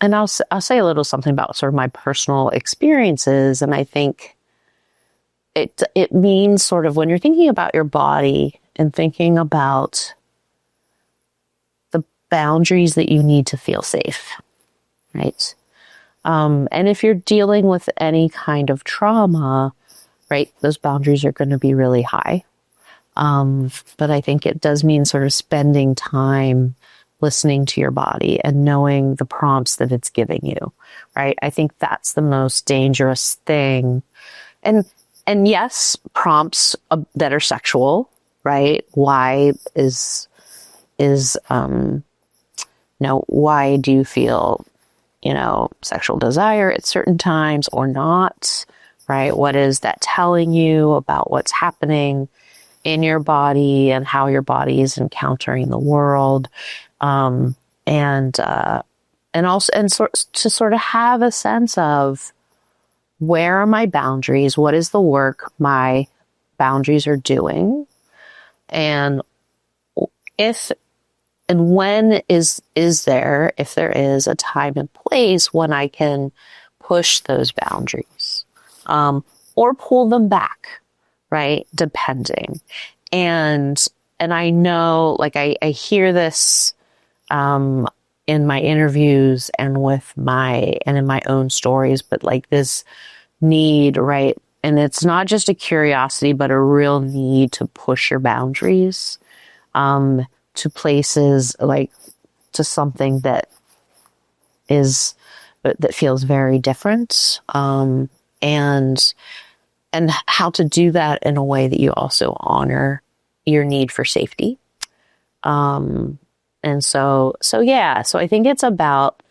and I'll say a little something about sort of my personal experiences. And I think it means sort of when you're thinking about your body and thinking about the boundaries that you need to feel safe, right? And if you're dealing with any kind of trauma, right, those boundaries are going to be really high. But I think it does mean sort of spending time listening to your body and knowing the prompts that it's giving you, right? I think that's the most dangerous thing. And yes, prompts that are sexual, right? Why why do you feel, sexual desire at certain times or not, right? What is that telling you about what's happening in your body and how your body is encountering the world? And to sort of have a sense of, where are my boundaries? What is the work my boundaries are doing? And when is there, if there is a time and place when I can push those boundaries, or pull them back, right? Depending. And I know, like, I hear this, in my interviews and in my own stories, but like this need, right? And it's not just a curiosity, but a real need to push your boundaries, to places, like to something that feels very different. And how to do that in a way that you also honor your need for safety. And so I think it's about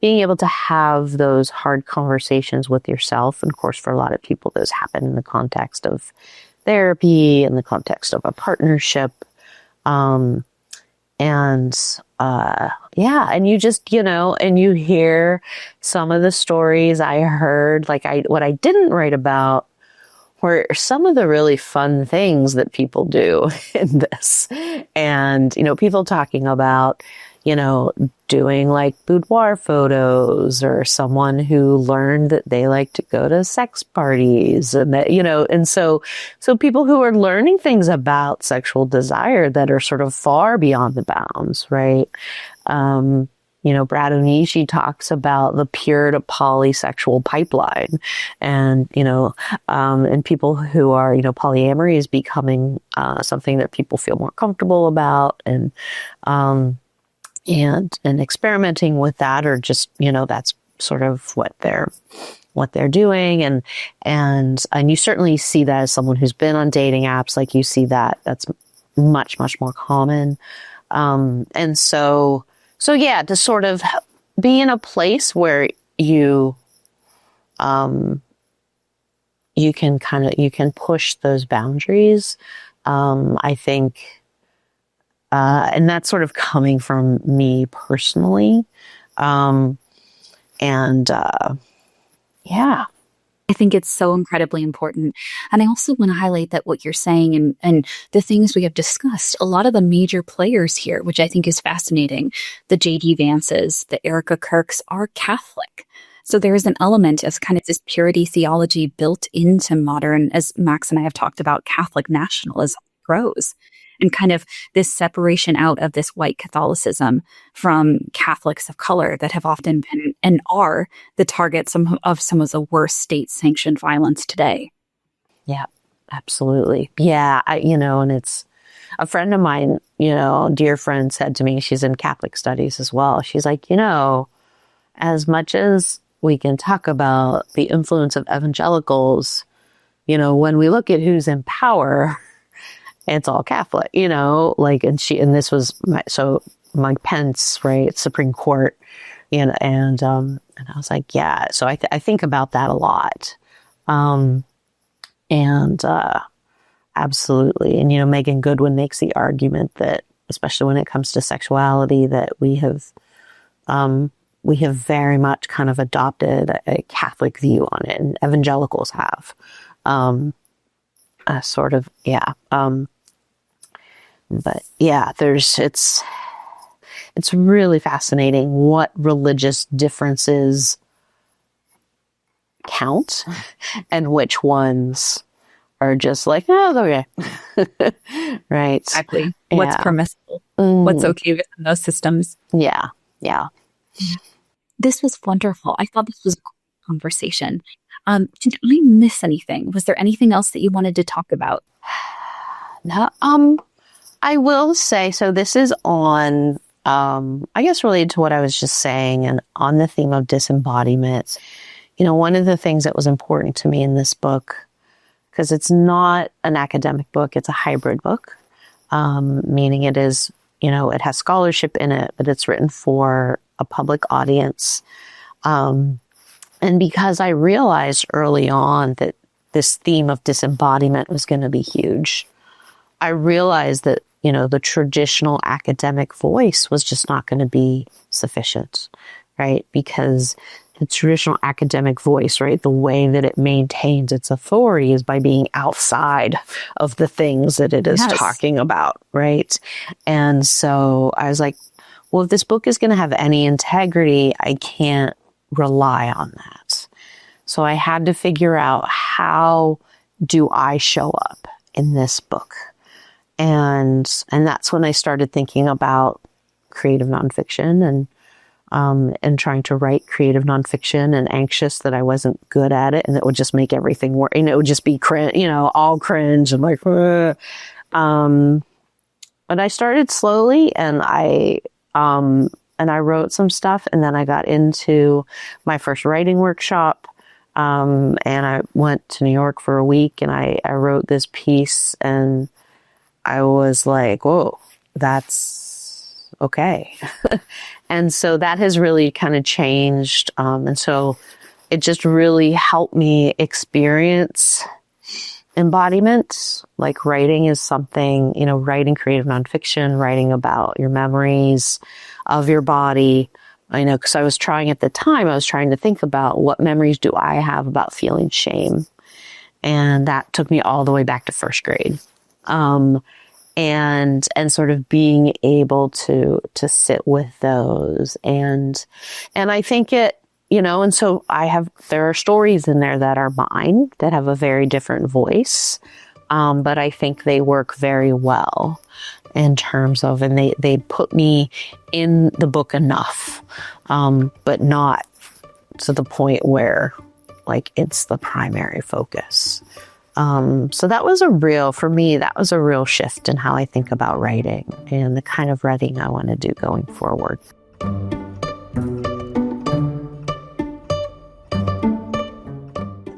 being able to have those hard conversations with yourself. And of course, for a lot of people, those happen in the context of therapy, in the context of a partnership. And you just, and you hear some of the stories I heard, what I didn't write about were some of the really fun things that people do in this. And, people talking about, doing like boudoir photos, or someone who learned that they like to go to sex parties, and that, and so people who are learning things about sexual desire that are sort of far beyond the bounds, right? Brad Onishi talks about the pure to polysexual pipeline, and, and people who are, polyamory is becoming, something that people feel more comfortable about, and experimenting with that, or just, that's sort of what they're doing. And you certainly see that as someone who's been on dating apps, like you see that's much, much more common. So yeah, to sort of be in a place where you can push those boundaries. I think, and that's sort of coming from me personally. Yeah. I think it's so incredibly important. And I also want to highlight that what you're saying and the things we have discussed, a lot of the major players here, which I think is fascinating, the J.D. Vances, the Erica Kirks, are Catholic. So there is an element of kind of this purity theology built into modern, as Max and I have talked about, Catholic nationalism grows. And kind of this separation out of this white Catholicism from Catholics of color that have often been and are the targets of some of the worst state-sanctioned violence today. Yeah, absolutely. Yeah, and it's a friend of mine, dear friend, said to me, she's in Catholic studies as well. She's like, as much as we can talk about the influence of evangelicals, when we look at who's in power, it's all Catholic, like, and this was Mike Pence, right? Supreme Court, and I was like, yeah. So I think about that a lot. Absolutely. And, Megan Goodwin makes the argument that, especially when it comes to sexuality, that we have very much kind of adopted a Catholic view on it, and evangelicals have, but yeah, it's really fascinating what religious differences count and which ones are just like, oh, okay. Right. Exactly. What's permissible? What's okay within those systems? Yeah. Yeah. This was wonderful. I thought this was a cool conversation. Did I miss anything? Was there anything else that you wanted to talk about? No. I will say, so this is on, I guess related to what I was just saying, and on the theme of disembodiment. One of the things that was important to me in this book, because it's not an academic book, it's a hybrid book, meaning it is, it has scholarship in it, but it's written for a public audience. And because I realized early on that this theme of disembodiment was going to be huge, I realized that, the traditional academic voice was just not going to be sufficient, right? Because the traditional academic voice, right, the way that it maintains its authority is by being outside of the things that it is talking about, right? And so I was like, well, if this book is going to have any integrity, I can't rely on that. So I had to figure out, how do I show up in this book? And that's when I started thinking about creative nonfiction and trying to write creative nonfiction, and anxious that I wasn't good at it and that would just make everything work. It would just be all cringe. I'm like, but I started slowly, and I wrote some stuff, and then I got into my first writing workshop. And I went to New York for a week, and I wrote this piece, and I was like, whoa, that's okay. And so that has really kind of changed. And so it just really helped me experience embodiment. Like, writing is something, writing creative nonfiction, writing about your memories of your body. I know, because I was trying to think about, what memories do I have about feeling shame? And that took me all the way back to first grade. And sort of being able to sit with those. And I think it, and so there are stories in there that are mine that have a very different voice. But I think they work very well in terms of, and they put me in the book enough, but not to the point where, like, it's the primary focus. So that was for me, that was a real shift in how I think about writing and the kind of writing I want to do going forward.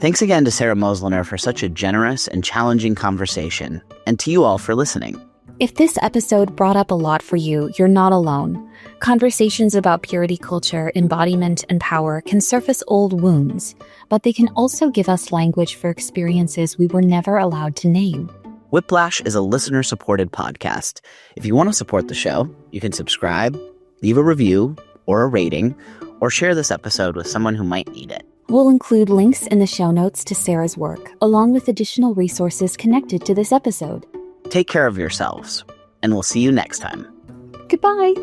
Thanks again to Sara Moslener for such a generous and challenging conversation, and to you all for listening. If this episode brought up a lot for you, you're not alone. Conversations about purity culture, embodiment, and power can surface old wounds, but they can also give us language for experiences we were never allowed to name. Whiplash is a listener-supported podcast. If you want to support the show, you can subscribe, leave a review or a rating, or share this episode with someone who might need it. We'll include links in the show notes to Sara's work, along with additional resources connected to this episode. Take care of yourselves, and we'll see you next time. Goodbye.